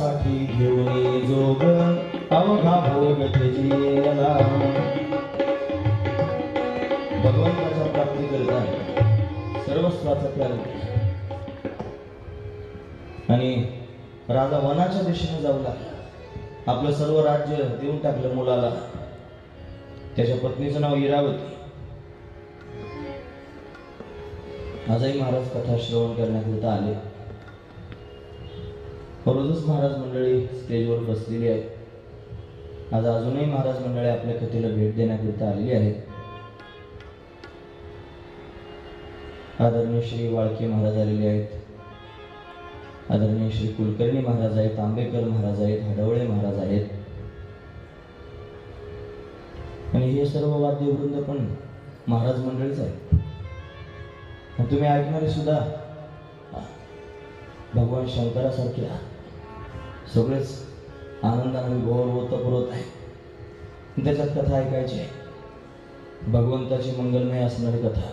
त्यासाठी घेऊन जोग अवघा भोग त्यजेला. भगवंताच्या प्राप्ती करता सर्वस्वाचा त्याग आणि राजा वनाच्या दिशेने जाऊ लागला. आपलं सर्व राज्य देऊन टाकलं मुलाला. त्याच्या पत्नीचं नाव इरावती. आजही महाराज कथा श्रवण करण्याकरिता आले. रोजच महाराज मंडळी स्टेजवर बसलेली आहे. आज अजूनही महाराज मंडळी आपल्या कथेला भेट देण्याकरिता आलेली आहेत. आदरणीय श्री वाळके महाराज आलेले आहेत. आदरणीय श्री कुलकर्णी महाराज आहेत. आंबेकर महाराज आहेत. हडवळे महाराज आहेत. आणि हे सर्व वाद्यवृंद पण महाराज मंडळीच आहेत. तुम्ही ऐकणारे सुद्धा भगवान शंकरासारखे सगळेच आनंदाने ओतप्रोत आहे. त्याच्यात कथा ऐकायची आहे. भगवंताची मंगलमय असणारी कथा.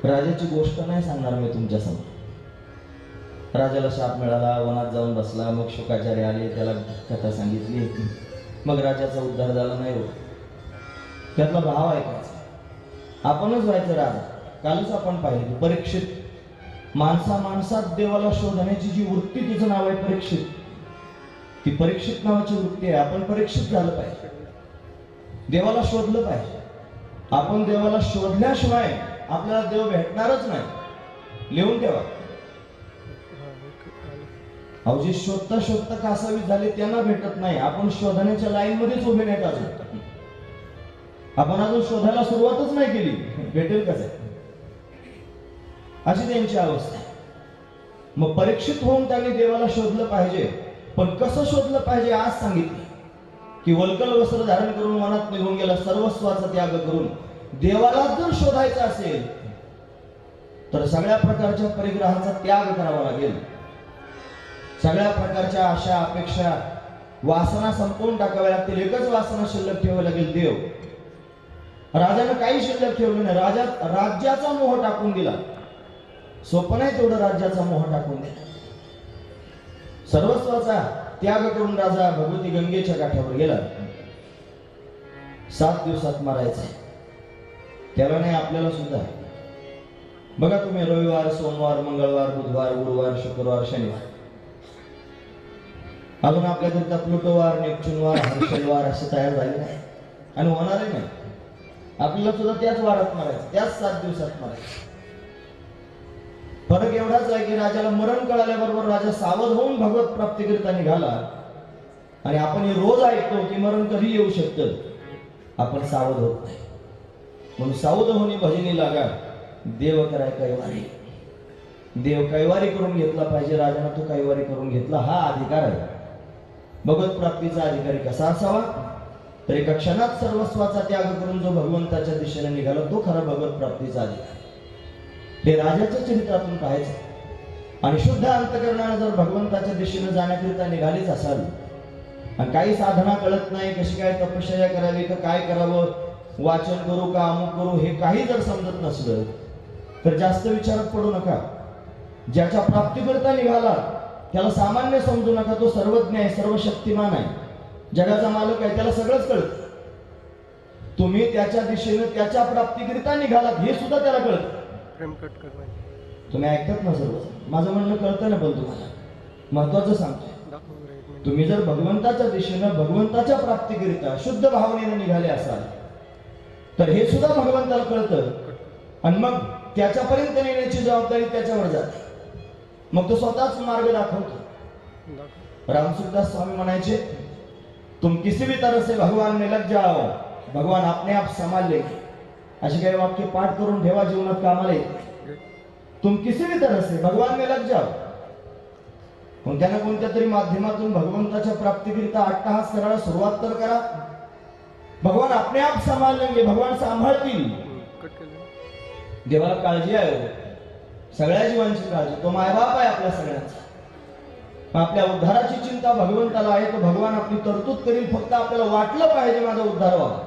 राजाची गोष्ट नाही सांगणार मी तुमच्या समोर. राजाला शाप मिळाला, वनात जाऊन बसला, मग शुकाचार्य आले, त्याला कथा सांगितली, मग राजाचा उद्धार झाला नाही होत. त्यातला भाव ऐकायचा. आपणच व्हायचं राजा. कालच आपण पाहिलं परीक्षित माणसात देवाला शोधण्याची जी वृत्ती, तिचं नाव आहे परीक्षित. ती परीक्षित नावाची वृत्ती आहे. आपण परीक्षित झालं पाहिजे. देवाला शोधलं पाहिजे. आपण देवाला शोधल्याशिवाय आपल्याला देव भेटणारच नाही. लिहून ठेवा. अहो जे शोधता शोधता कासावीस झाले त्यांना भेटत नाही. आपण शोधण्याच्या लाईन मध्येच उभे नाहीत अजून. आपण अजून शोधायला सुरुवातच नाही केली. भेटेल कसं? अशी त्यांची अवस्था आहे. मग परीक्षित होऊन त्यांनी देवाला शोधलं पाहिजे. पण कसं शोधलं पाहिजे आज सांगितलं की वल्कल वस्त्र धारण करून वनात निघून गेला, सर्वस्वाचा त्याग करून. देवाला जर शोधायचं असेल तर सगळ्या प्रकारच्या परिग्रहाचा त्याग करावा लागेल. सगळ्या प्रकारच्या आशा अपेक्षा वासना संपवून टाकाव्या लागतील. एकच वासना शिल्लक ठेवावी लागेल, देव. राजानं काही शिल्लक ठेवलं नाही. राज्याचा मोह टाकून दिला. सोपं नाही तेवढं राज्याचा मोह टाकून दिला. सर्वस्वाचा त्याग करून राजा भगवती गंगेच्या काठावर गेला. 7 दिवसात मारायचंय. त्याला नाही, आपल्याला सुद्धा. बघा तुम्ही, रविवार, सोमवार, मंगळवार, बुधवार, गुरुवार, शुक्रवार, शनिवार, अजून आपल्याकरिता प्लुटोवार, नेपच्यूनवार, हर्षलवार असे तयार झाले नाही आणि होणारही नाही. आपल्याला सुद्धा त्याच वारात मारायचं, त्याच 7 दिवसात मारायचं. फरक एवढाच आहे की राजाला मरण कळाल्याबरोबर राजा सावध होऊन भगवत प्राप्तीकरिता निघाला. आणि आपण हे रोज ऐकतो की मरण कधी येऊ शकतं. आपण सावध होत नाही. म्हणून सावध होणे भजनी लागा. देव कराय कैवारी. देव कैवारी करून घेतला पाहिजे. राजाने तो कैवारी करून घेतला. हा अधिकार आहे. भगवत प्राप्तीचा अधिकारी कसा असावा? तर एका क्षणात सर्वस्वाचा त्याग करून जो भगवंताच्या दिशेने निघाला तो खरा भगवत प्राप्तीचा अधिकारी. हे राजाच्या चरित्रातून पाहायचं. आणि शुद्ध अंतकरणाने जर भगवंताच्या दिशेने जाण्याकरिता निघालीच असाल आणि काही साधना कळत नाही, कशी काय तपश्चर्या करावी, तर काय करावं, वाचन करू का अमुक करू, हे काही जर समजत नसलं तर जास्त विचारात पडू नका. ज्याच्या प्राप्तीकरिता निघाला त्याला सामान्य समजू नका. तो सर्वज्ञ आहे, सर्वशक्तिमान आहे, जगाचा मालक आहे, त्याला सगळंच कळतं. तुम्ही त्याच्या दिशेने त्याच्या प्राप्तीकरिता निघालात हे सुद्धा त्याला कळतं. तुम्ही ऐकतात ना सर्व? माझं म्हणणं कळतं ना? पण तुम्हाला महत्वाचं सांगतोय, तुम्ही जर भगवंताच्या दिशेनं भगवंताच्या प्राप्तीकरिता शुद्ध भावनेने निघाले असाल तर हे सुद्धा भगवंताला कळतं. आणि मग त्याच्यापर्यंत नेण्याची जबाबदारी त्याच्यावर जाते. मग तो स्वतःच मार्ग दाखवतो. रामसुखदास स्वामी म्हणायचे, तुम किसी भी तरह से भगवान में लग जाओ, भगवान अपने आप संभाल लेंगे. असे काही वाक्य पाठ करून ठेवा, जीवनात कामाला येते. तुम किसी भी तरह से भगवान में लग जाओ. कोणत्या ना कोणत्या तरी माध्यमातून भगवंताच्या प्राप्तीकरिता अट्टहास करायला सुरुवात तर करा. भगवान अपने आप संभाल लेंगे. भगवान सांभाळतील. देवाला काळजी आहे, सगळ्या जीवांची काळजी. तो मायबाप आहे आपल्या सगळ्यांचा. आपल्या उद्धाराची चिंता भगवंताला आहे. तो भगवान आपली तरतूद करील. फक्त आपल्याला वाटलं पाहिजे माझा उद्धार व्हावा.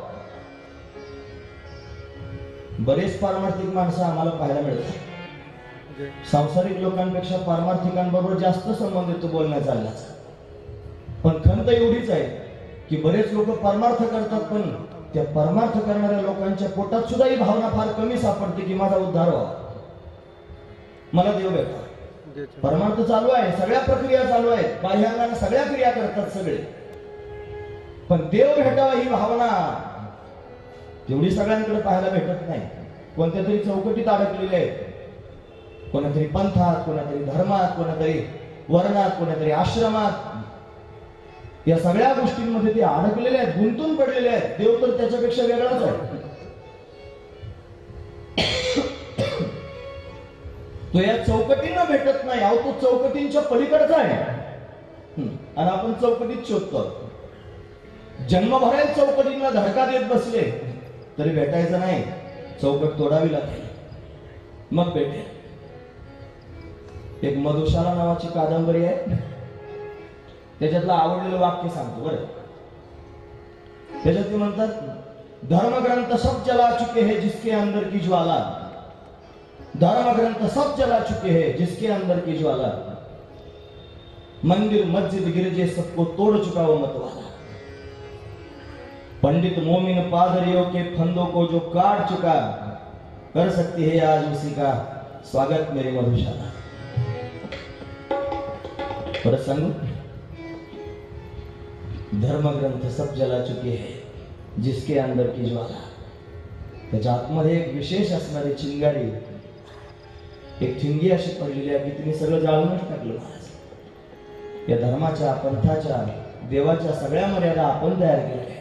बरेच पारमार्थिक माणसं आम्हाला पाहायला मिळतात. सांसारिक लोकांपेक्षा पारमार्थिकांबरोबर जास्त संबंध येतो बोलण्या चालण्याचा. पण खंत एवढीच आहे की बरेच लोक परमार्थ करतात, पण त्या परमार्थ करणाऱ्या लोकांच्या पोटात सुद्धा ही भावना फार कमी सापडते की माझा उद्धार व्हावा, मला देव भेटा. परमार्थ चालू आहे, सगळ्या प्रक्रिया चालू आहेत, बाह्यांगाने सगळ्या क्रिया करतात सगळे, पण देव भेटावा ही भावना तेवढी सगळ्यांकडे पाहायला भेटत नाही. कोणत्या तरी चौकटीत अडकलेले आहेत, कोणातरी पंथात, कोणातरी धर्मात, कोणातरी वर्णात, कोणातरी आश्रमात. या सगळ्या गोष्टींमध्ये ते अडकलेले आहेत, गुंतून पडलेले आहेत. देव तर त्याच्यापेक्षा वेगळाच आहे. तो या चौकटींना भेटत नाही, अहो तो चौकटींच्या पलीकडचा आहे. आणि आपण चौकटीत शोधतो. जन्मभरात चौकटींना धडका देत बसले तरी भेटायचं नाही, चौकट तोडावी लागेल मग भेटेल. एक मधुशाला नावाची कादंबरी आहे, त्याच्यातलं आवडलेलं वाक्य सांगतो बरं. त्याच्यात ते म्हणतात, धर्मग्रंथ सब जला चुके हैं जिसके अंदर की ज्वाला, धर्मग्रंथ सब जला चुके हैं जिसके अंदर की ज्वाला, मंदिर मस्जिद गिरजे सबको तोड़ चुका वो मतवाला, पंडित मोमिन पादरियों के फंदों को जो काट चुका, कर सकती है आज उसी का स्वागत मेरी मधुशाला. परत सांगू, धर्मग्रंथ सब जला चुके हैं जिसके अंदर की ज्वाला. त्याच्या आतमध्ये एक विशेष असणारी चिंगारी, एक ठिंगी अशी पडलेली आहे की तिने सगळं जाळूनच टाकलं महाराज. या धर्माच्या, पंथाच्या, देवाच्या सगळ्या मर्यादा आपण तयार केल्या,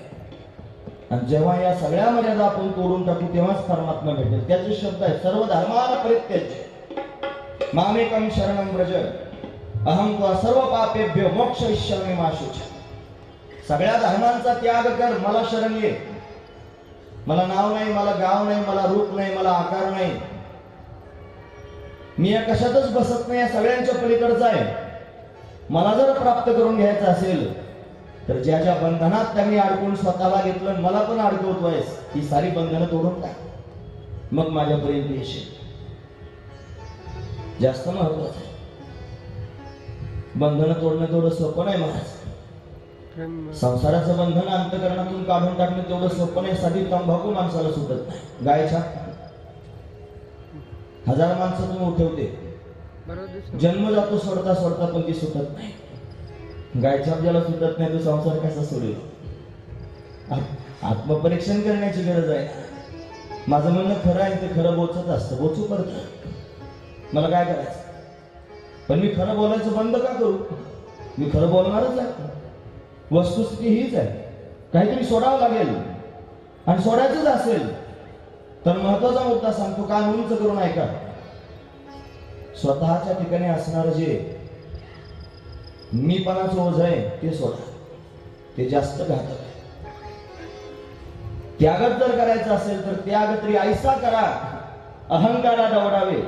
आणि जेव्हा या सगळ्या मर्यादा आपण तोडून टाकू तेव्हाच परमात्मा भेटेल. त्याचे शब्द आहेत, सर्व धर्माना परित्यज्य मामेकं शरणं व्रज अहं त्वा सर्व पापेभ्यो मोक्षयिष्यामि मा शुचि. सगळ्या धर्मांचा त्याग कर, मला शरण ये. मला नाव नाही, मला गाव नाही, मला रूप नाही, मला आकार नाही, मी या कशातच बसत नाही, या सगळ्यांच्या पलीकडचा आहे. मला जर प्राप्त करून घ्यायचं असेल तर ज्या ज्या बंधनात त्यांनी अडकून स्वतःला घेतलं, मला पण अडकवतोयस, ही सारी बंधनं तोडून टाक, मग माझ्यापर्यंत येशील. जास्त महत्वाचं आहे. बंधनं तोडणं तेवढं सोपं नाही महाराज. संसाराचं बंधन अंतकरणातून काढून टाकणं तेवढं सोपं नाही. साधी तंबाखू माणसाला सुटत नाही. गायच्या 1000 माणसं तुम्ही उठवते, जन्म जातो सोडता सोडता, पण ती सुटत नाही. गायछाप ज्याला सुटत नाही तो संसार कसा सोडेल? आत्मपरीक्षण करण्याची गरज आहे. माझं म्हणणं खरं आहे, ते खरं बोचत असतं, बोचू करत मला काय करायचं, पण मी खरं बोलायचं बंद का करू? मी खरं बोलणारच आहे. वस्तुस्थिती हीच आहे, काहीतरी सोडावं लागेल, आणि सोडायचंच असेल तर महत्वाचा मुद्दा सांगतो, कान उंच करून ऐका. स्वतःच्या ठिकाणी असणारं जे मीपणाचं ओझ आहे ते सोडा, ते जास्त घातक आहे. त्यागच जर करायचं असेल तर त्याग तरी ऐसा करा, अहंकाराला डवडावे,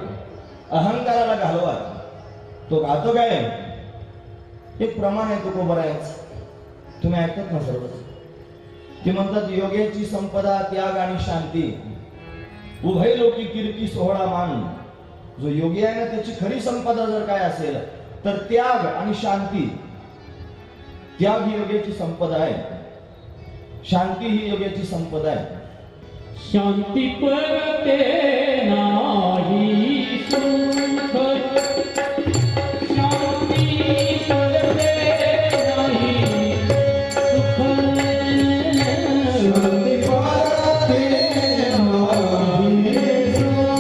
अहंकाराला घालवा. तो घातक आहे. एक प्रमाण आहे तुकोबरायांचं, तुम्ही ऐकत ना सर्व. ते म्हणतात, योग्याची संपदा त्याग आणि शांती, उभय लोकी कीर्ती सोहळा मान. जो योगी आहे ना, त्याची खरी संपदा जर काय असेल तर त्याग आणि शांती. त्याग ही योग्याची संपदा आहे, शांती ही योग्याची संपदा आहे. शांती परते नाही सुख, शांती परते नाही सुख, शांती परते नाही सुख.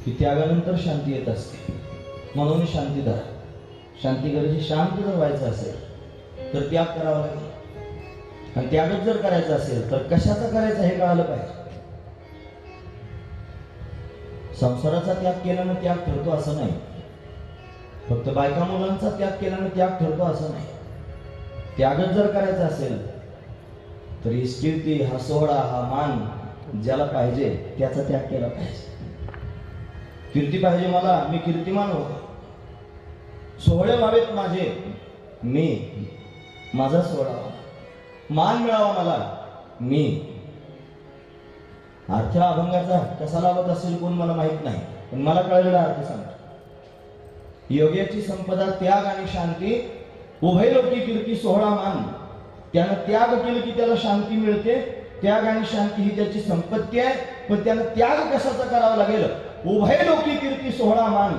की त्यागानंतर शांती येत असते. म्हणून शांती धरा. शांती गरजे शांत जर व्हायचं असेल तर त्याग करावा लागेल. आणि त्यागच जर करायचं असेल तर कशाचा करायचा हे कळालं पाहिजे. संसाराचा त्याग केल्यानं त्याग ठरतो असं नाही. फक्त बायका मुलांचा त्याग केल्यानं त्याग ठरतो असं नाही. त्यागच जर करायचा असेल तर ही कीर्ती, हा सोहळा, हा मान ज्याला पाहिजे त्याचा त्याग केला पाहिजे. कीर्ती पाहिजे मला, मी कीर्तिमान व्हावं. सोहळे व्हावेत माझे, मी माझा सोहळा व्हावा. मान मिळावा मला, मी. अर्थ अभंगाचा कसा लावत असेल कोण मला माहित नाही, पण मला कळलेला अर्थ सांगतो. योग्याची संपदा त्याग आणि शांती, उभय लोकी कीर्ती सोहळा मान. त्यानं त्याग केलं की त्याला शांती मिळते. त्याग आणि शांती ही त्याची संपत्ती आहे. पण त्यानं त्याग कशाचा करावा लागेल? उभय लोकी कीर्ती सोहळा मान.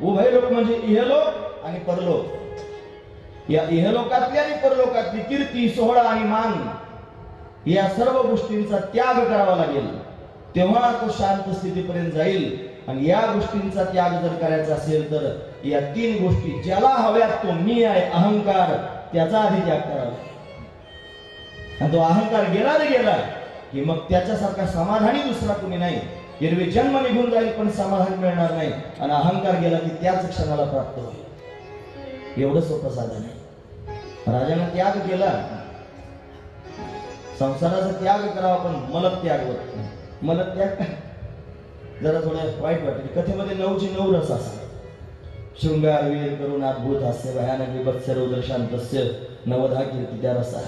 उभय लोक म्हणजे इहलोक आणि परलोक. या इहलोकातली आणि परलोकातली कीर्ती, सोहळा आणि मान या सर्व गोष्टींचा त्याग करावा लागेल. तेव्हा तो शांत स्थितीपर्यंत जाईल. आणि या गोष्टींचा त्याग जर करायचा असेल तर या तीन गोष्टी ज्याला हव्यात, तो मी आहे अहंकार, त्याचा आधी त्याग करावा लागेल. आणि तो अहंकार गेला रे गेला की मग त्याच्यासारखा समाधानी दुसरा कोणी नाही. एरवी जन्म निघून जाईल पण समाधान मिळणार नाही. आणि अहंकार गेला की त्याच क्षणाला प्राप्त होईल. एवढं सोपं साधन आहे. राजाने त्याग केला, संसाराचा त्याग करावा, पण मलत त्याग होत. मलत त्याग जरा थोडं वाईट वाटतं. कथेमध्ये 9चे 9 रस असतात. शृंगार, वीर, करुण, अद्भुत, हास्य, भयानक, विभत्स, रौद्र, शांतस्य, नवधा, कीर्ती त्या रसा.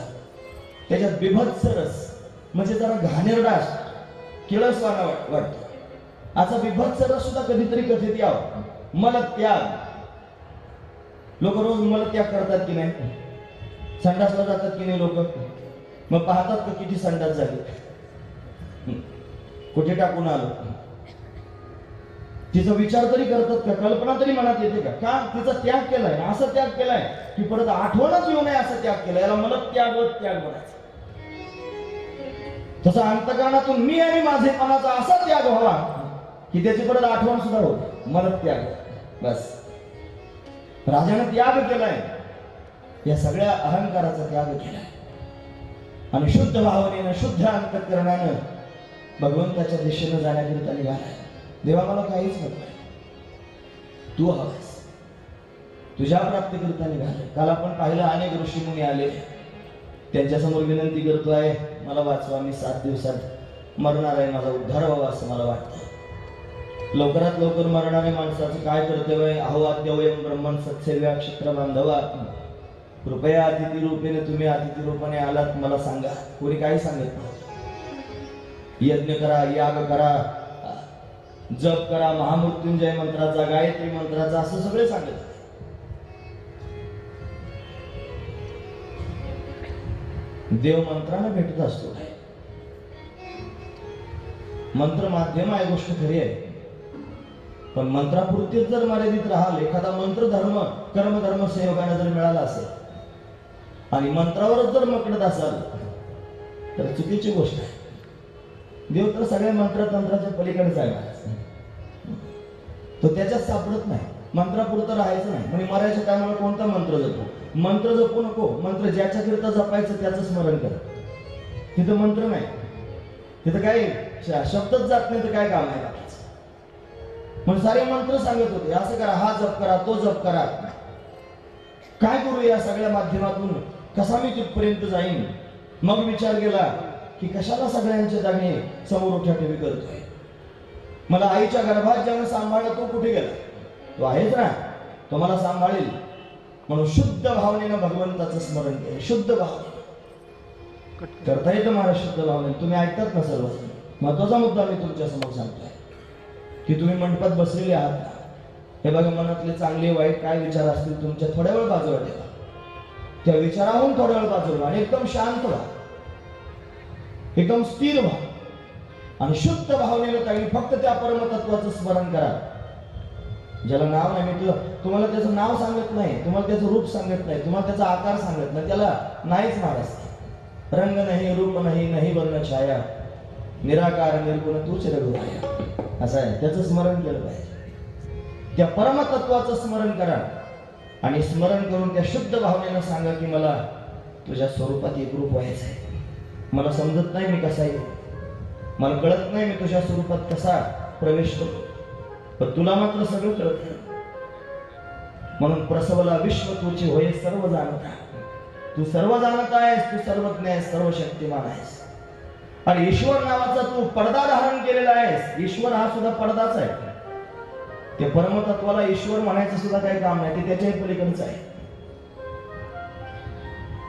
त्याच्यात बिभत्स रस म्हणजे जरा घाणेरडा, किळसवाना वाटतो. असा बिभत्स रस सुद्धा कधीतरी कथेत यावं. मलत त्याग. लोक रोज मलत त्याग करतात की नाही? संडासला जातात की नाही लोक? मग पाहतात का किती संडास झाली, कुठे टाकून आलो. तिचा विचार तरी करतात का? कल्पना तरी मनात येते का? का तिचा त्याग केलाय, असा त्याग केलाय की परत आठवणच येऊ नये असा त्याग केलाय. याला मलत त्याग म्हणायचं. तसा अंतकरणातून मी आणि माझेपणाचा असा त्याग व्हावा की त्याची परत आठवण सुद्धा होत. मलत त्याग. बस राजाने त्याग केलाय. या सगळ्या अहंकाराचा त्याग केलाय आणि शुद्ध भावनेनं, शुद्ध अंतकरणानं भगवंताच्या दिशेनं जाण्याकरिता निघालाय. देवा मला काहीच नको, तू हवास, तुझ्या प्राप्तीकरिता निघालाय. काल आपण पाहिलं अनेक ऋषीमुनी आले. त्यांच्यासमोर विनंती करतोय, मला वाचवा, मी 7 दिवसात मरणार आहे, माझा उद्धार व्हावा असं मला वाटतं. लवकरात लवकर मरणाऱ्या माणसाचं काय कर्तव्य आहे? अहो अद्यवयम ब्रह्मण सत्सेव्या क्षत्र बांधवा. कृपया अतिथी रूपेने तुम्ही अतिथी रूपाने आलात, मला सांगा. कोणी काही सांगत नाही. यज्ञ करा, याग करा, जप करा, महामृत्युंजय मंत्राचा, गायत्री मंत्राचा, असं सगळे सांगत. देव मंत्रानं भेटत असतो. मंत्र माध्यम आहे, गोष्ट खरी आहे. पण मंत्रापुरतीच जर मर्यादित राहाल, एखादा मंत्र धर्म कर्मधर्म संयोगाने जर मिळाला असेल आणि मंत्रावरच जर मकडत असाल तर चुकीची गोष्ट आहे. देव तर सगळ्या मंत्रतंत्राच्या पलीकडे जायला, तो त्याच्यात सापडत नाही. मंत्रापुरतं राहायचं नाही. म्हणजे मरायच्या टायमाला कोणता मंत्र जपू? मंत्र जपू नको. मंत्र ज्याच्याकरिता जपायचं त्याचं स्मरण कर. तिथं मंत्र नाही, तिथं काय शब्दच जात नाही तर काय काम आहे? मग सारे मंत्र सांगत होते, असं करा, हा जप करा, तो जप करा. काय करू या सगळ्या माध्यमातून? कसा मी तिथपर्यंत जाईन? मग विचार केला की कशाला सगळ्यांचे दाणे समोर ठेवी करतोय? मला आईच्या गर्भात ज्यानं सांभाळलं तो कुठे गेला? तो आहेच ना, तो मला सांभाळेल. म्हणून शुद्ध भावनेनं भगवंताचं स्मरण केलं. शुद्ध भावने करता येतं महाराज. शुद्ध भावने तुम्ही ऐकतात ना सर्व. महत्वाचा मुद्दा मी तुमच्या समोर सांगतोय की तुम्ही मंडपात बसलेले आहात. हे बघा, मनातले चांगले वाईट काय विचार असतील तुमच्या थोड्या वेळ बाजूला ठेवा. त्या विचाराहून थोड्या वेळ बाजूला आणि एकदम शांत व्हा, एकदम स्थिर व्हा आणि शुद्ध भावनेनं काही फक्त त्या परमतत्वाचं स्मरण करा. ज्याला नाव नाही, मी तुम्हाला त्याचं नाव सांगत नाही, तुम्हाला त्याचं रूप सांगत नाही, तुम्हाला त्याचा आकार सांगत नाही, त्याला नाहीच महाराज. रंग नाही, रूप नाही, नाही वर्ण छाया, निराकार निर्गुण तूच रघुराया. असं आहे, त्याचं स्मरण केलं पाहिजे. त्या परमतत्वाचं स्मरण करा आणि स्मरण करून त्या शुद्ध भावनेनं सांगा की मला तुझ्या स्वरूपात एकरूप व्हायचं आहे. मला समजत नाही मी कसा येऊ, मला कळत नाही मी तुझ्या स्वरूपात कसा प्रवेश करतो, पण तुला मात्र सगळं कळत. म्हणून प्रसवला विश्व तुझी होय सर्व जाणता. तू सर्व जाणत आहेस, तू सर्वज्ञ आहेस, सर्व शक्तिमान आहेस. आणि ईश्वर नावाचा तू पडदा धारण केलेला आहेस. ईश्वर हा सुद्धा पडदाच आहे. ते परमतत्वाला ईश्वर म्हणायचं सुद्धा काही काम नाही, ते त्याच्याही पलीकडचं आहे.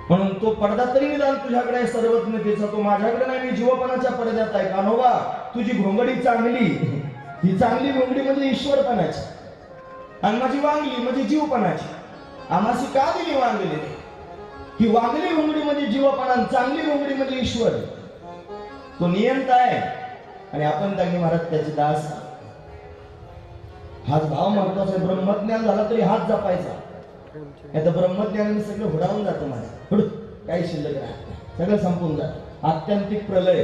म्हणून तो पडदा तरी निदान तुझ्याकडे आहे सर्वज्ञतेचा, तो माझ्याकडे नाही. मी जीवपणाच्या पडद्यात आहे. कान्होबा तुझी घोंगडी चांगली, ही चांगली घोंगडी म्हणजे ईश्वरपणाची, आणि माझी वांगली म्हणजे जीवपणाची. आम्हाशी का दिली वांगली? ही वांगली घोंगडी म्हणजे जीवपणा, चांगली घोंगडी म्हणजे ईश्वर. तो नियंता आहे आणि आपण त्यांनी महाराज त्याचे दास. हाच भाव महत्वाचा आहे. ब्रह्मज्ञान झाला तरी हात जपायचा, नाही तर ब्रह्मज्ञानाने सगळं हुडावून जातं. माझं काही शिल्लक राहत नाही, सगळं संपून जातं. आत्यंतिक प्रलय,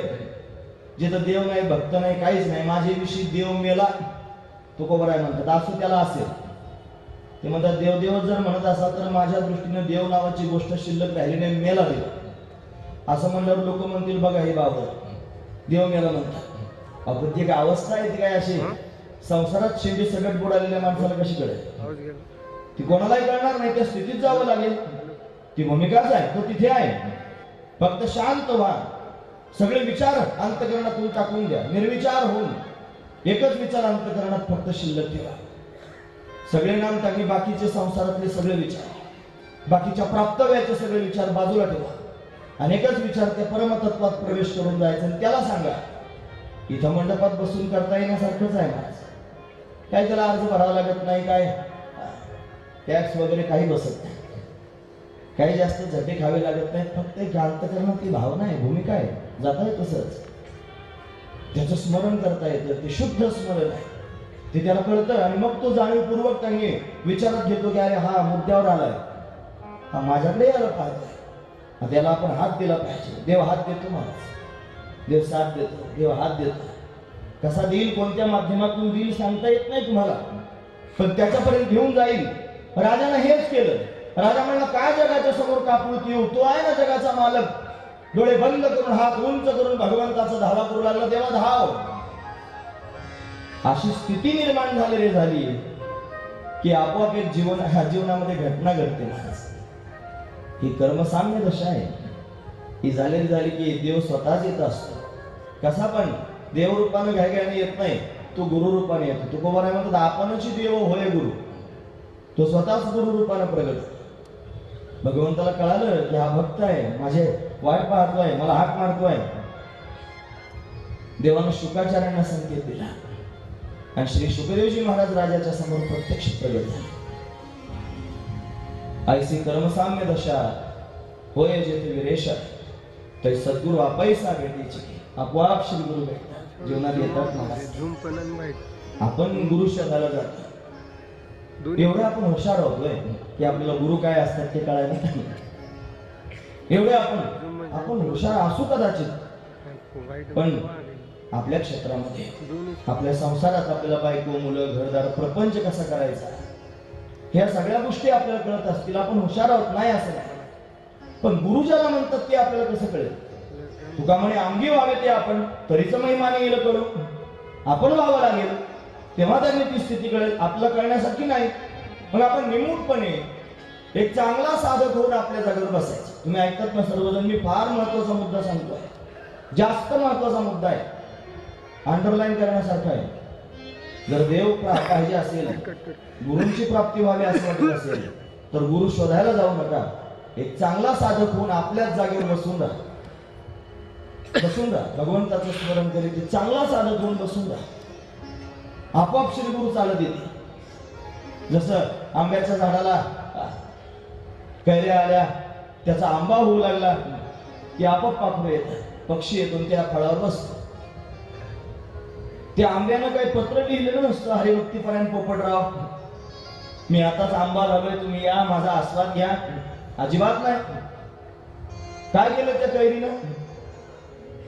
जिथं देव नाही, भक्त नाही, काहीच नाही. माझ्याविषयी देव मेला तुकोबराय म्हणतात, असं त्याला असेल. ते म्हणतात देव देवच जर म्हणत असाल तर माझ्या दृष्टीने देव नावाची गोष्ट शिल्लक राहिली नाही, मेला देव. असं म्हणल्यावर लोक म्हणतील बघा हे बाबा देव मेला म्हणतात. आपण ती काय अवस्था आहे, ती काय अशी संसारात शेंडी सगळ्यात बुडालेल्या माणसाला कशी कळेल? ती कोणालाही कळणार नाही. त्या स्थितीत जावं लागेल. ती भूमिकाच आहे, तो तिथे आहे. फक्त शांत व्हा, सगळे विचार अंतःकरणातून टाकून द्या, निर्विचार होऊन एकच विचार अंतःकरणात फक्त शिल्लक ठेवा. सगळे नाम टाकली, बाकीचे संसारातले सगळे विचार, बाकीच्या प्राप्तव्याचे सगळे विचार बाजूला ठेवा. अनेकच विचार त्या परमतत्वात प्रवेश करून जायचं. आणि त्याला सांगा इथं मंडपात बसून करता येण्यासारखंच आहे माझं. काय त्याला अर्ज भरावा लागत नाही, काय टॅक्स वगैरे काही बसत नाही, काही जास्त झटे खावे लागत नाहीत. फक्त एक अंतःकरणात ती भावना आहे, भूमिका आहे, जाता येत तसंच. त्याचं स्मरण करता येतं, ते शुद्ध स्मरण आहे, ते त्याला कळतं. आणि मग तो जाणीवपूर्वक त्यांनी विचारात घेतो की अरे हा मुद्द्यावर आलाय, हा माझ्याकडे यायला पाहिजे, त्याला आपण हात दिला पाहिजे. देव हात देतो महाराज, देव साथ देतो, देव हात देतो. कसा देईल, कोणत्या माध्यमातून देईल सांगता येत नाही तुम्हाला, पण त्याच्यापर्यंत घेऊन जाईल. राजानं हेच केलं. राजा म्हणला काय जगाच्या समोर कापूत येऊ, तो आहे ना जगाचा मालक. डोळे बंद करून हात उंच करून भगवंताचा धावा करू लागला. देवा धाव. अशी स्थिती निर्माण झाली की आपोआप एक जीवनामध्ये घटना घडते महाराज. ही कर्मसाम्य दशा आहे. ही झाली की देव स्वतःच येत असतो. कसा पण देव रूपाने घाईघाईने येत नाही, तो गुरु रूपाने येतो. तुकोबाराय म्हणतात आपणच देव होय गुरु. तो स्वतःच गुरु रूपाने प्रगट. भगवंताला कळालं की हा भक्त आहे, माझे वाट पाहतोय, मला हाक मारतोय. देवानं शुकाचार्यांना संकेत दिला आणि श्री शुकदेवजी महाराज राजाच्या समोर प्रत्यक्ष प्रगट झाले. ऐसी कर्मसाम्य दशा होय जेथे विरेश ते सद्गुरु आपैसा भेटीची. आपोआप श्री गुरु भेटतात, जीवनात येतात महाराज. आपण गुरु शोधायला जातो. एवढे आपण हुशार होतोय की आपल्याला गुरु काय असतात ते कळायला नाही. एवढे आपण हुशार असू कदाचित, पण आपल्या क्षेत्रामध्ये आपल्या संसारात आपल्याला बायको, मुलं, घरदार, प्रपंच कसा करायचा, ह्या सगळ्या गोष्टी आपल्याला कळत असतील. आपण हुशार आहोत नाही असं नाही, पण गुरु ज्याला म्हणतात ते आपल्याला कसं कळेल? तुका म्हणे आंगी व्हावे ते आपण, तरीच महिमाने येईल करू. आपण व्हावं लागेल तेव्हा त्यांनी ती स्थिती कळेल. आपलं कळण्यासाठी नाही. मग आपण निमूटपणे एक चांगला साधक होऊन आपल्या जागेवर बसायचं. तुम्ही ऐकतात ना सर्वजण, मी फार महत्वाचा मुद्दा सांगतोय, जास्त महत्वाचा मुद्दा आहे, अंडरलाईन करण्यासारखा आहे. जर देव पाहिजे असेल, गुरूंची प्राप्ती व्हावी असं वाटत असेल तर गुरु शोधायला जाऊ नका. एक चांगला साधक होऊन आपल्याच जागेवर बसून राहा. भगवंताचं स्मरण करीत चांगला साधक होऊन बसून राहा. आपोआप श्री गुरु चालत येते. जसं आंब्याच्या झाडाला कैऱ्या आल्या, त्याचा आंबा होऊ लागला की आपोआप पाखरू येतात, पक्षी येतो त्या फळावर बसतो. त्या आंब्यानं काही पत्र लिहिलेलं नसतं, हरिभक्तीपर्यंत पोपटराव मी आताच आंबा झालोय, तुम्ही या, माझा आस्वाद घ्या. अजिबात नाही. काय केलं त्या कैरीनं?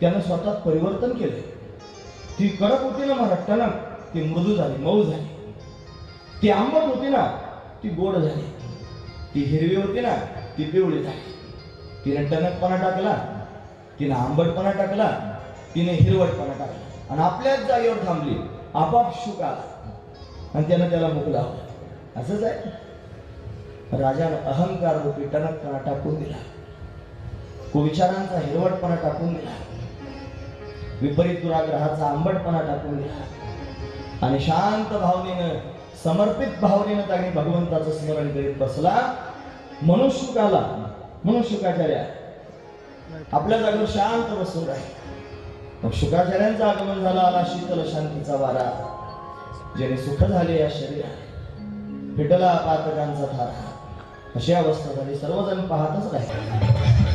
त्यानं स्वतः परिवर्तन केलं. ती कडक होती ना महाराज, टणक, ती मृदू झाली, मऊ झाली. ती आंबट होती ना ती गोड झाली. ती हिरवी होती ना ती पिवळी झाली. तिने टणकपणा टाकला, तिने आंबटपणा टाकला, तिने हिरवटपणा टाकला आणि आपल्याच जागेवर थांबली. आपाप शुक आला आणि त्यानं त्याला मुक लावलं. असंच आहे. राजानं अहंकार रूपी टणकपणा टाकून दिला, कुविचारांचा हिरवटपणा टाकून दिला, विपरीत दुराग्रहाचा आंबटपणा टाकून दिला आणि शांत भावनेनं, समर्पित भावनेनं त्याने भगवंताचं स्मरण करीत बसला. म्हणून शुक आला, म्हणून शुकाचार्य आपल्या जागेवर शांत बसून राहील. मग शुकाचार्यांचं आगमन झालं. आला शीतल शांतीचा वारा, ज्याने सुख झाले या शरीरात, फिटला पातकांचा थारा. अशी अवस्था झाली. सर्वजण पाहतच राहिले.